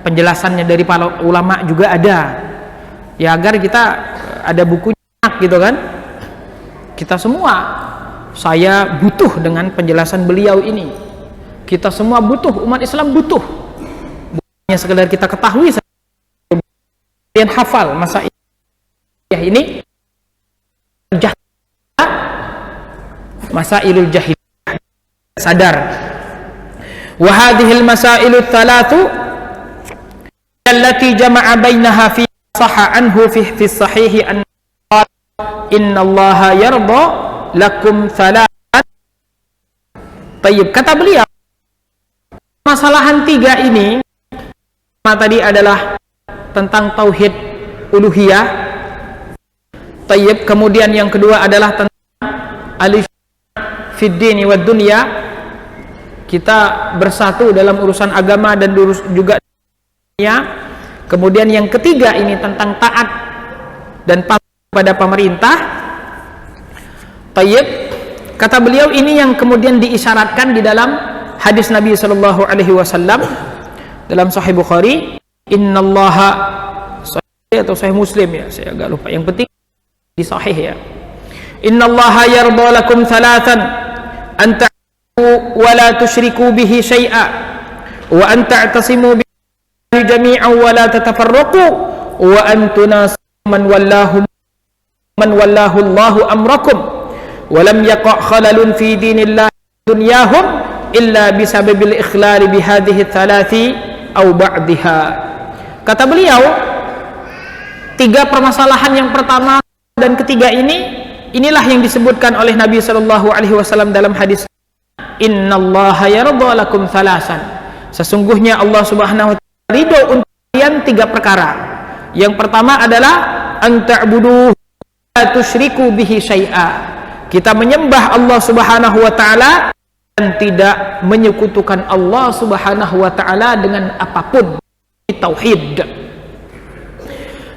S2: penjelasannya dari para ulama juga ada. Ya agar kita ada bukunya gitu kan. Kita semua, saya butuh dengan penjelasan beliau ini. Kita semua butuh, umat Islam butuh. Bukannya sekedar kita ketahui, kalian hafal masa ini masailul jahiliyah, sadar. Wa hadhil masailut thalathu allati jama'a bainaha fi sahha anhu fi sahih an innallaha yarda lakum thalathat. Tayyib, kata beliau masalahan tiga ini tadi adalah tentang tauhid uluhiyah. Tayyib, kemudian yang kedua adalah tentang fid dini wad dunya, kita bersatu dalam urusan agama dan juga dunia. Kemudian yang ketiga ini tentang taat dan patuh pada pemerintah. Tayyib, kata beliau ini yang kemudian diisyaratkan di dalam hadis Nabi sallallahu alaihi wasallam dalam Sahih Bukhari, innallaha, atau Sahih Muslim ya, saya agak lupa, yang penting di Sahih ya. Innallaha yarda lakum thalathan an ta'budu wa la tusyriku bihi syai'a wa an ta'tasimu bihi jami'an wa la tatafarraqu wa an tunasiru man wallahu Allahu amrakum wa lam yaqa' khalalun fi dinillahi dunyahum illa bisababil ikhlali bihadhihi thalathi aw ba'daha. Kata beliau, tiga permasalahan yang pertama dan ketiga inilah yang disebutkan oleh Nabi sallallahu alaihi wasallam dalam hadis, innallaha yarda lakum thalasan, sesungguhnya Allah Subhanahu wa taala ridho untuk kalian tiga perkara. Yang pertama adalah an ta'budu la tusyriku bihi syai'a, kita menyembah Allah Subhanahu wa taala dan tidak menyekutukan Allah Subhanahu wa taala dengan apapun, tauhid.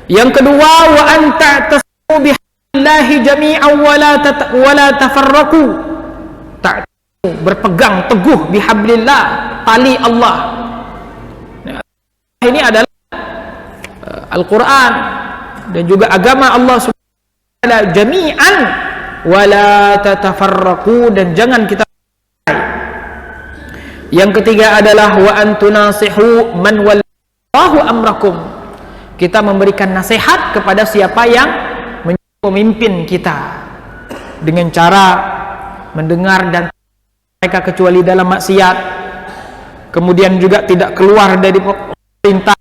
S2: Yang kedua, wa an ta'tasimu billahi jami'an wa la tafarraqu, berpegang teguh bihablillah, tali Allah. Ini adalah Al-Quran dan juga agama Allah Subhanahu wa taala, jami'an wa la tatafarraqu, dan jangan kita. Yang ketiga adalah wa antunasihu man wallahu amrakum, kita memberikan nasihat kepada siapa yang memimpin kita dengan cara mendengar dan mereka kecuali dalam maksiat, kemudian juga tidak keluar dari pemerintah,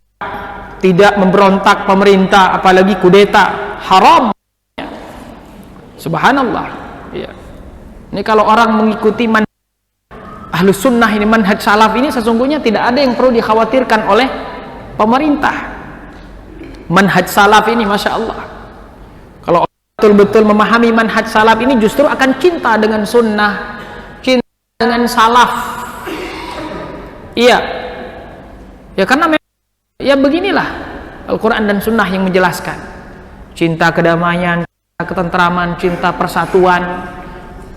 S2: tidak memberontak pemerintah, apalagi kudeta, haram. Subhanallah ya. Ini kalau orang mengikuti Ahlus Sunnah ini, manhaj salaf ini, sesungguhnya tidak ada yang perlu dikhawatirkan oleh pemerintah. Manhaj salaf ini, Masya Allah, kalau betul-betul memahami manhaj salaf ini, justru akan cinta dengan sunnah, cinta dengan salaf. Iya ya, karena ya beginilah Al-Quran dan sunnah yang menjelaskan cinta kedamaian, cinta ketentraman, cinta persatuan,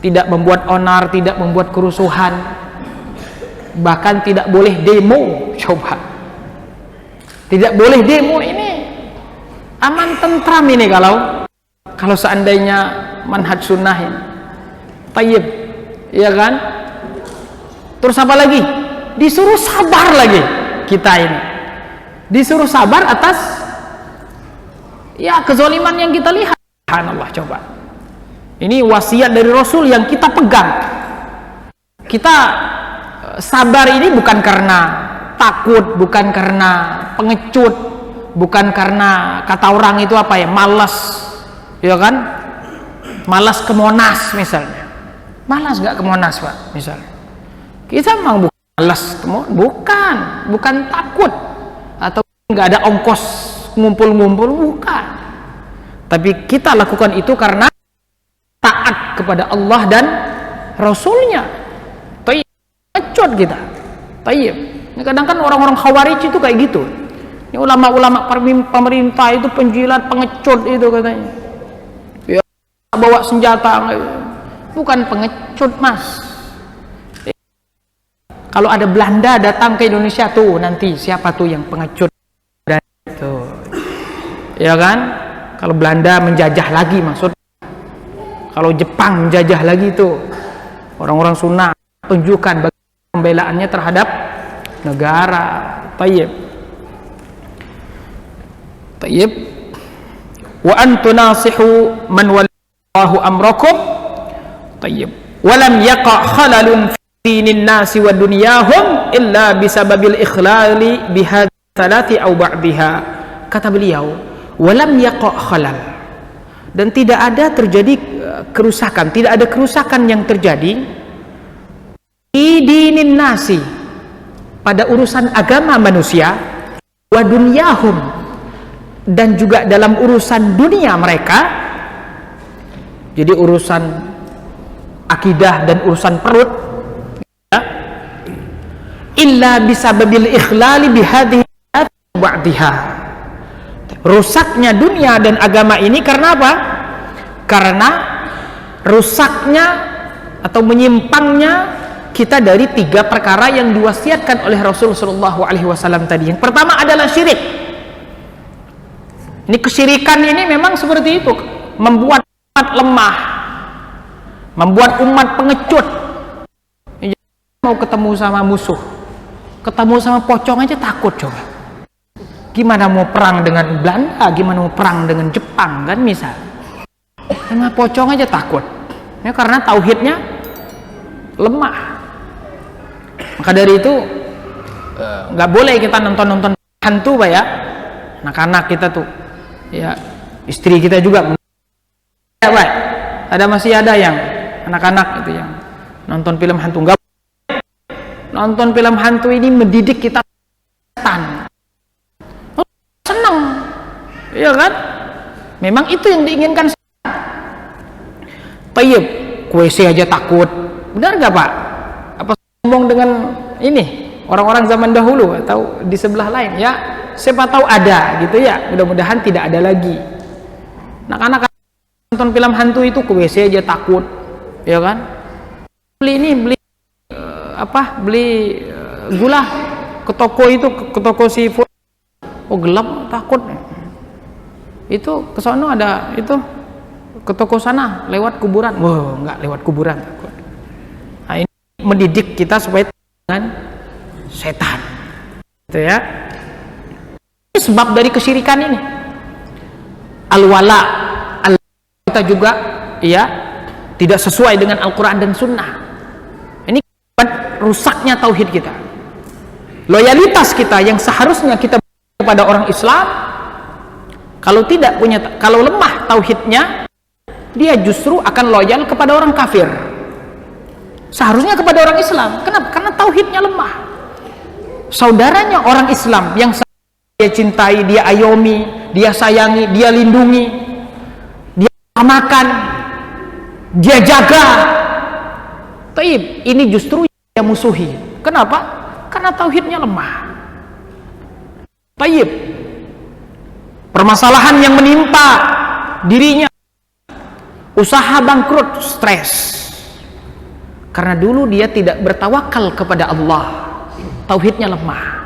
S2: tidak membuat onar, tidak membuat kerusuhan, bahkan tidak boleh demo. Coba, tidak boleh demo, ini aman tentram ini kalau seandainya manhaj sunnah ini. Tayyib, iya kan? Terus apa lagi? Disuruh sabar lagi kita ini, disuruh sabar atas ya kezaliman yang kita lihat. Subhanallah, coba. Ini wasiat dari Rasul yang kita pegang. Kita sabar ini bukan karena takut, bukan karena pengecut, bukan karena kata orang itu apa ya, malas, ya kan? Malas ke Monas misalnya. Malas gak ke Monas, Pak, misalnya. Kita memang bukan malas ke Monas, bukan takut atau nggak ada ongkos ngumpul-ngumpul, bukan. Tapi kita lakukan itu karena taat kepada Allah dan Rasulnya. Tayyib, ngecut kita. Tayyib. Kadang kan orang-orang Khawarij itu kayak gitu. Ini ulama-ulama pemerintah itu penjilat, pengecut itu katanya. Ya, bawa senjata, bukan pengecut mas. Kalau ada Belanda datang ke Indonesia tuh nanti siapa tuh yang pengecut itu, ya kan? Kalau Belanda menjajah lagi maksud, kalau Jepang menjajah lagi tuh orang-orang Sunda tunjukkan bagaimana pembelaannya terhadap negara. Tayyib. Wa antunasihu man wallahu amrakum. Tayyib. Walam yaqa khalalun dinin nasi wa dunyahum illa bisababil ikhlali bihadhi salati au ba'diha. Kata beliau, walam yaqa khalal, dan tidak ada terjadi kerusakan, tidak ada kerusakan yang terjadi di dinin nasi, pada urusan agama manusia, wa dunyahum, dan juga dalam urusan dunia mereka. Jadi urusan akidah dan urusan perut, illa bisababil ikhlali bihadhihi ba'diha. Rusaknya dunia dan agama ini karena apa? Karena rusaknya atau menyimpangnya kita dari 3 perkara yang diwasiatkan oleh Rasul sallallahu alaihi wasallam tadi. Yang pertama adalah syirik. Ini kesyirikan ini memang seperti itu, membuat umat lemah, membuat umat pengecut. Mau ketemu sama musuh, ketemu sama pocong aja takut. Coba gimana mau perang dengan Belanda, gimana mau perang dengan Jepang kan, misal sama pocong aja takut ya, karena tauhidnya lemah. Maka dari itu nggak boleh kita nonton hantu Pak ya, anak-anak kita tuh ya, istri kita juga ya, Pak. Masih ada yang anak-anak itu yang nonton film hantu. Nggak, nonton film hantu ini mendidik kita setan. Oh, senang, iya kan? Memang itu yang diinginkan. Tayyib, WC aja takut. Benar nggak Pak? Apa ngomong dengan ini orang-orang zaman dahulu atau di sebelah lain ya? Siapa tahu ada gitu ya. Mudah-mudahan tidak ada lagi. Anak-anak nonton film hantu itu ke WC aja takut, ya kan? Beli gula ke toko itu, ke toko seafood, oh gelap takut. Itu ke sono ada itu, ke toko sana lewat kuburan, wah nggak lewat kuburan takut. Nah, ini mendidik kita supaya dengan setan, gitu ya. Ini sebab dari kesyirikan ini. Al-wala, kita juga ya tidak sesuai dengan Al-Quran dan Sunnah. Ini rusaknya tauhid kita, loyalitas kita yang seharusnya kita kepada orang Islam, kalau tidak punya, kalau lemah tauhidnya, dia justru akan loyal kepada orang kafir. Seharusnya kepada orang Islam. Kenapa? Karena tauhidnya lemah. Saudaranya orang Islam yang dia cintai, dia ayomi, dia sayangi, dia lindungi, dia makan, dia jaga. Taib, ini justru dia musuhi. Kenapa? Karena tauhidnya lemah. Taib, permasalahan yang menimpa dirinya, usaha bangkrut, stres, karena dulu dia tidak bertawakal kepada Allah, tauhidnya lemah.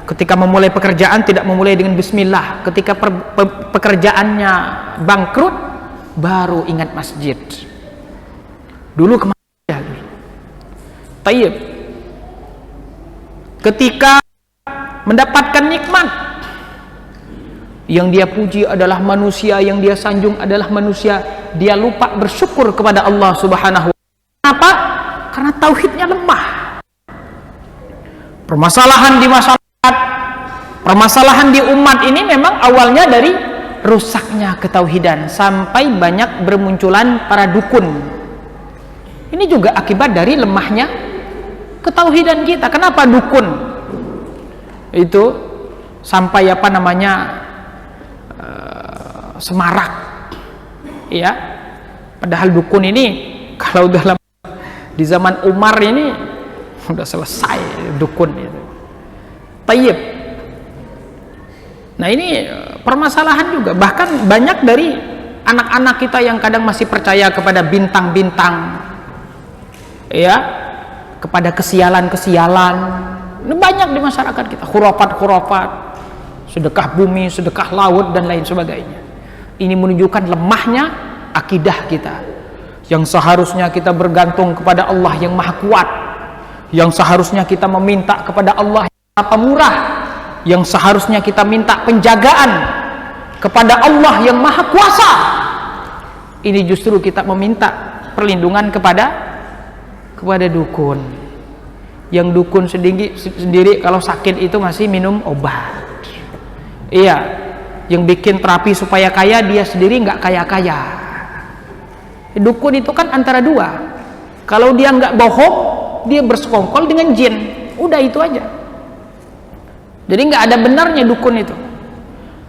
S2: Ketika memulai pekerjaan tidak memulai dengan bismillah, ketika pekerjaannya bangkrut baru ingat masjid. Dulu kemana ya? Tayyib, ketika mendapatkan nikmat, yang dia puji adalah manusia, yang dia sanjung adalah manusia, dia lupa bersyukur kepada Allah Subhanahu wa ta'ala. Kenapa? Karena tauhidnya lemah. Permasalahan di masyarakat, permasalahan di umat ini memang awalnya dari rusaknya ketauhidan, sampai banyak bermunculan para dukun. Ini juga akibat dari lemahnya ketauhidan kita. Kenapa dukun itu sampai apa namanya semarak ya, padahal dukun ini kalau dalam di zaman Umar ini udah selesai dukun itu. Tayyib. Nah ini permasalahan juga, bahkan banyak dari anak-anak kita yang kadang masih percaya kepada bintang-bintang, ya, kepada kesialan-kesialan. Ini banyak di masyarakat kita, khurafat-khurafat, sedekah bumi, sedekah laut, dan lain sebagainya. Ini menunjukkan lemahnya akidah kita, yang seharusnya kita bergantung kepada Allah yang maha kuat, yang seharusnya kita meminta kepada Allah yang maha pemurah, yang seharusnya kita minta penjagaan kepada Allah yang maha kuasa. Ini justru kita meminta perlindungan kepada dukun. Yang dukun sendiri kalau sakit itu masih minum obat. Iya, yang bikin terapi supaya kaya, dia sendiri nggak kaya-kaya. Dukun itu kan antara dua. Kalau dia nggak bohong, dia bersekongkol dengan jin. Udah itu aja. Jadi nggak ada benarnya dukun itu.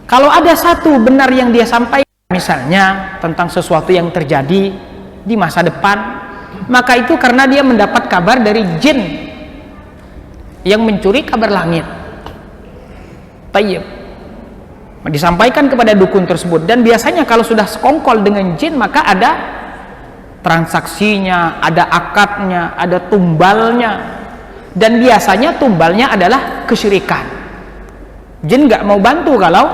S2: Kalau ada satu benar yang dia sampaikan, misalnya tentang sesuatu yang terjadi di masa depan, maka itu karena dia mendapat kabar dari jin yang mencuri kabar langit. Tayyib, disampaikan kepada dukun tersebut, dan biasanya kalau sudah sekongkol dengan jin, maka ada transaksinya, ada akadnya, ada tumbalnya, dan biasanya tumbalnya adalah kesyirikan. Jin nggak mau bantu kalau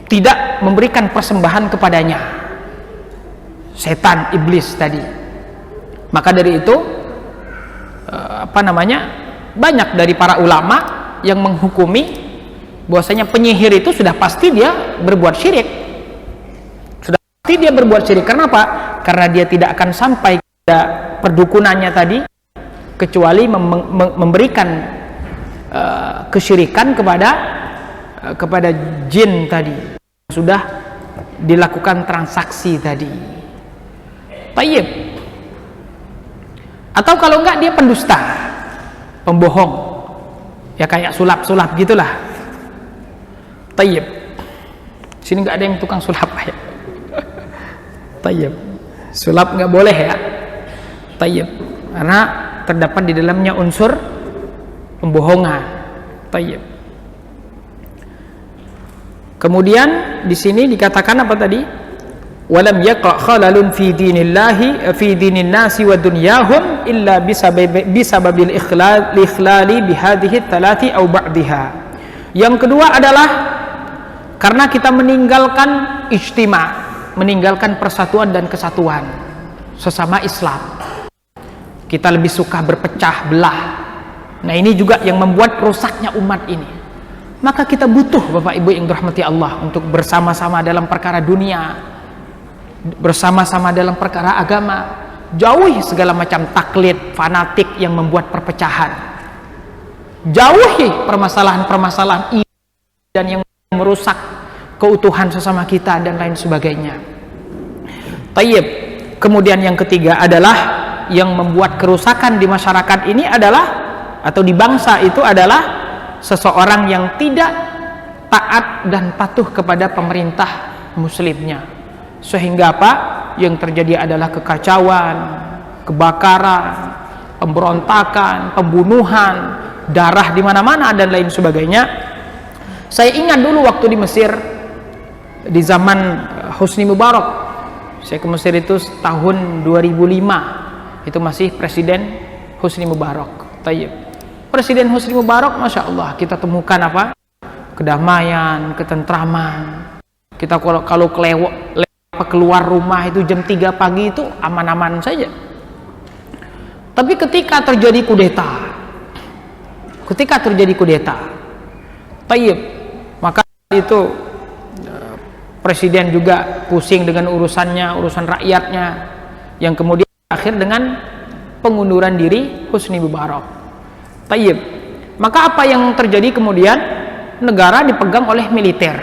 S2: tidak memberikan persembahan kepadanya, setan, iblis tadi. Maka dari itu banyak dari para ulama yang menghukumi bahwasanya penyihir itu sudah pasti dia berbuat syirik. Sudah pasti dia berbuat syirik. Kenapa? Karena dia tidak akan sampai pada perdukunannya tadi kecuali memberikan kesyirikan kepada jin tadi, sudah dilakukan transaksi tadi. Tayyib. Atau kalau enggak, dia pendusta, pembohong, ya kayak sulap-sulap gitulah. Tayyib. Sini enggak ada yang tukang sulap ya. Tayyib. Sulap enggak boleh ya. Tayyib. Karena terdapat di dalamnya unsur pembohongan. Tayyib. Kemudian di sini dikatakan apa tadi? Walam yaqa khalalun fi dinillahi fi dinin nasi wa dunyahum illa bisababil ikhlali bihadhihi thalati aw ba'dihha. Yang kedua adalah karena kita meninggalkan ijtima', meninggalkan persatuan dan kesatuan sesama Islam. Kita lebih suka berpecah belah. Nah, ini juga yang membuat rusaknya umat ini. Maka kita butuh, Bapak Ibu yang dirahmati Allah, untuk bersama-sama dalam perkara dunia, bersama-sama dalam perkara agama. Jauhi segala macam taklid, fanatik yang membuat perpecahan. Jauhi permasalahan-permasalahan dan yang merusak keutuhan sesama kita dan lain sebagainya. Tayyib. Kemudian yang ketiga adalah yang membuat kerusakan di masyarakat ini adalah, atau di bangsa itu adalah, seseorang yang tidak taat dan patuh kepada pemerintah muslimnya, sehingga apa yang terjadi adalah kekacauan, kebakaran, pemberontakan, pembunuhan, darah di mana-mana dan lain sebagainya. Saya ingat dulu waktu di Mesir di zaman Husni Mubarak. Saya ke Mesir itu tahun 2005. Itu masih Presiden Husni Mubarak. Tayyib. Presiden Husni Mubarak, Masya Allah, kita temukan apa? Kedamaian, ketentraman. Kita kalau keluar rumah itu jam 3 pagi itu aman-aman saja. Tapi ketika terjadi kudeta, tayyib, maka itu presiden juga pusing dengan urusan rakyatnya, yang kemudian akhir dengan pengunduran diri Husni Mubarak. Tayyib. Maka apa yang terjadi kemudian? Negara dipegang oleh militer.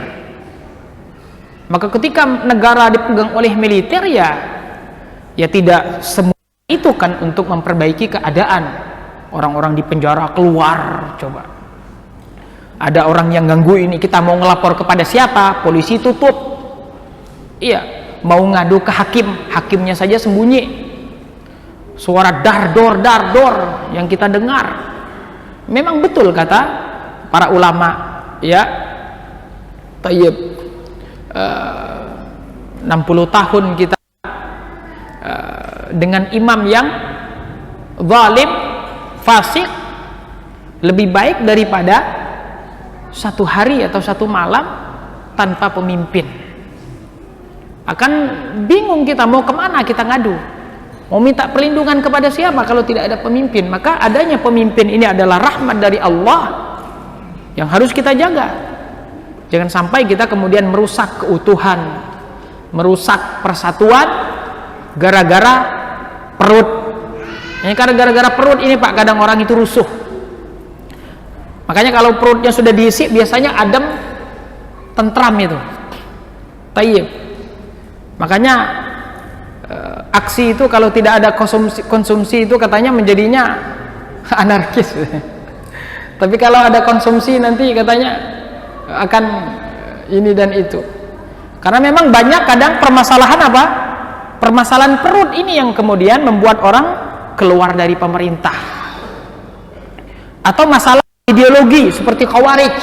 S2: Maka ketika negara dipegang oleh militer, ya tidak semua itu kan untuk memperbaiki keadaan. Orang-orang di penjara keluar, coba. Ada orang yang ganggu ini, kita mau ngelapor kepada siapa? Polisi tutup. Iya, mau ngadu ke hakim, hakimnya saja sembunyi. Suara dar-dor yang kita dengar. Memang betul kata para ulama, ya. Tayyib. tahun kita dengan imam yang zalim, fasik, lebih baik daripada 1 hari atau 1 malam tanpa pemimpin. Akan bingung kita mau kemana kita ngadu, mau minta perlindungan kepada siapa kalau tidak ada pemimpin. Maka adanya pemimpin ini adalah rahmat dari Allah yang harus kita jaga. Jangan sampai kita kemudian merusak keutuhan, merusak persatuan gara-gara perut. Ini karena gara-gara perut ini Pak, kadang orang itu rusuh. Makanya kalau perutnya sudah diisi biasanya adem, tentram itu. Tayyib. Makanya aksi itu kalau tidak ada konsumsi itu katanya menjadinya anarkis. Tapi kalau ada konsumsi nanti katanya akan ini dan itu. Karena memang banyak kadang permasalahan apa? Permasalahan perut ini yang kemudian membuat orang keluar dari pemerintah. Atau masalah ideologi seperti Khawarij.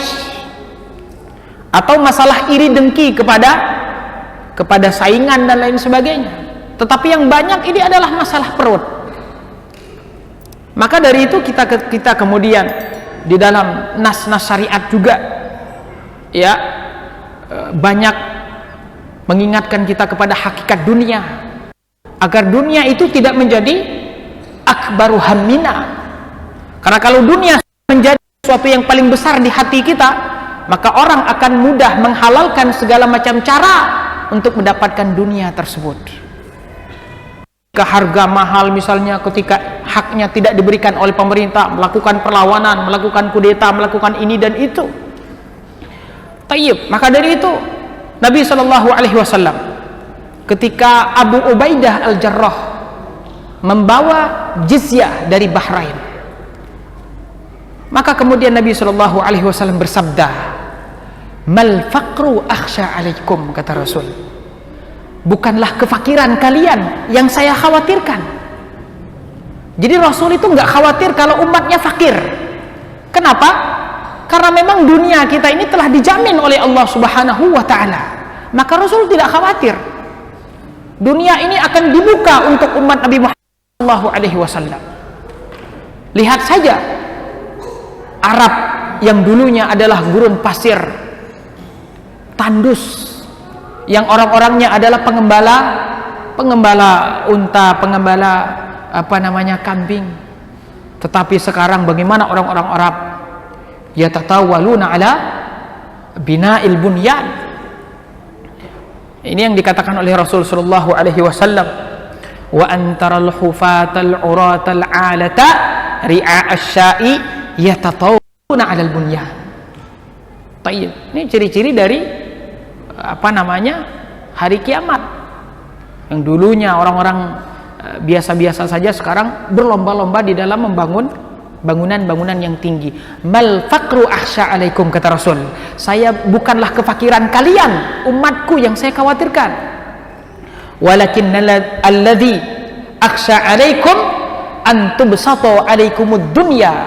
S2: Atau masalah iri dengki kepada saingan dan lain sebagainya. Tetapi yang banyak ini adalah masalah perut. Maka dari itu kita kemudian di dalam nas-nas syariat juga ya banyak mengingatkan kita kepada hakikat dunia, agar dunia itu tidak menjadi akbaru hammina. Karena kalau dunia menjadi sesuatu yang paling besar di hati kita, maka orang akan mudah menghalalkan segala macam cara untuk mendapatkan dunia tersebut. Ke harga mahal misalnya ketika haknya tidak diberikan oleh pemerintah, melakukan perlawanan, melakukan kudeta, melakukan ini dan itu. Tayyib. Maka dari itu Nabi SAW ketika Abu Ubaidah Al-Jarrah membawa jizyah dari Bahrain, maka kemudian Nabi SAW bersabda, mal faqru akhsha alaikum, kata Rasul, bukanlah kefakiran kalian yang saya khawatirkan. Jadi Rasul itu nggak khawatir kalau umatnya fakir. Kenapa? Karena memang dunia kita ini telah dijamin oleh Allah Subhanahu wa ta'ala. Maka Rasul tidak khawatir dunia ini akan dibuka untuk umat Nabi Muhammad SAW. Lihat saja Arab yang dulunya adalah gurun pasir tandus, yang orang-orangnya adalah pengembala unta, pengembala kambing. Tetapi sekarang bagaimana orang-orang Arab? Yatatawaluna ala bina'il bunyan. Ini yang dikatakan oleh Rasul sallallahu alaihi wasallam, wa antaral hufatal uratal alata ri'a asy-sya'i yatatawaluna 'alal bunyan. Baik, ini ciri-ciri dari hari kiamat. Yang dulunya orang-orang biasa-biasa saja sekarang berlomba-lomba di dalam membangun bangunan-bangunan yang tinggi. Mal faqru akhsha alaikum, kata Rasul, saya bukanlah kefakiran kalian umatku yang saya khawatirkan, walakin alladzi akhsha alaikum an tubsata alaikumud dunya,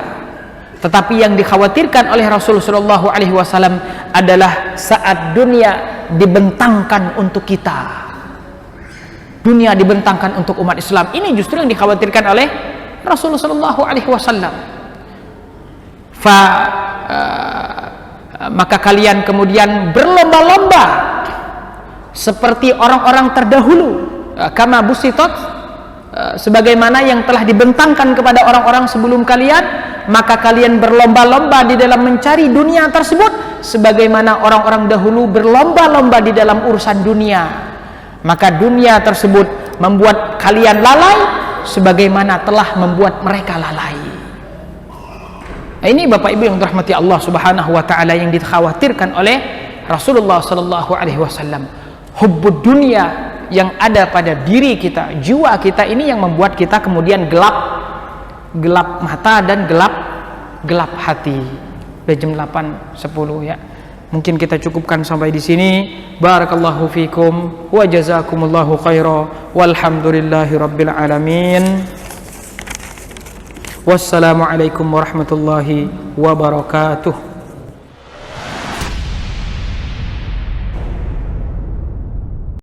S2: tetapi yang dikhawatirkan oleh Rasul sallallahu alaihi wasallam adalah saat dunia dibentangkan untuk kita, dunia dibentangkan untuk umat Islam. Ini justru yang dikhawatirkan oleh Rasulullah sallallahu alaihi wasallam. Maka kalian kemudian berlomba-lomba seperti orang-orang terdahulu, kama busitat, sebagaimana yang telah dibentangkan kepada orang-orang sebelum kalian, maka kalian berlomba-lomba di dalam mencari dunia tersebut sebagaimana orang-orang dahulu berlomba-lomba di dalam urusan dunia. Maka dunia tersebut membuat kalian lalai sebagaimana telah membuat mereka lalai. Nah, ini Bapak Ibu yang dirahmati Allah Subhanahu wa taala yang dikhawatirkan oleh Rasulullah sallallahu alaihi wasallam. Hubbud dunia yang ada pada diri kita, jiwa kita ini yang membuat kita kemudian gelap mata dan gelap hati. Udah jam 8.10 ya. Mungkin kita cukupkan sampai di sini. Barakallahu fikum wa jazakumullahu khaira walhamdulillahi rabbil alamin. Wassalamualaikum warahmatullahi wabarakatuh.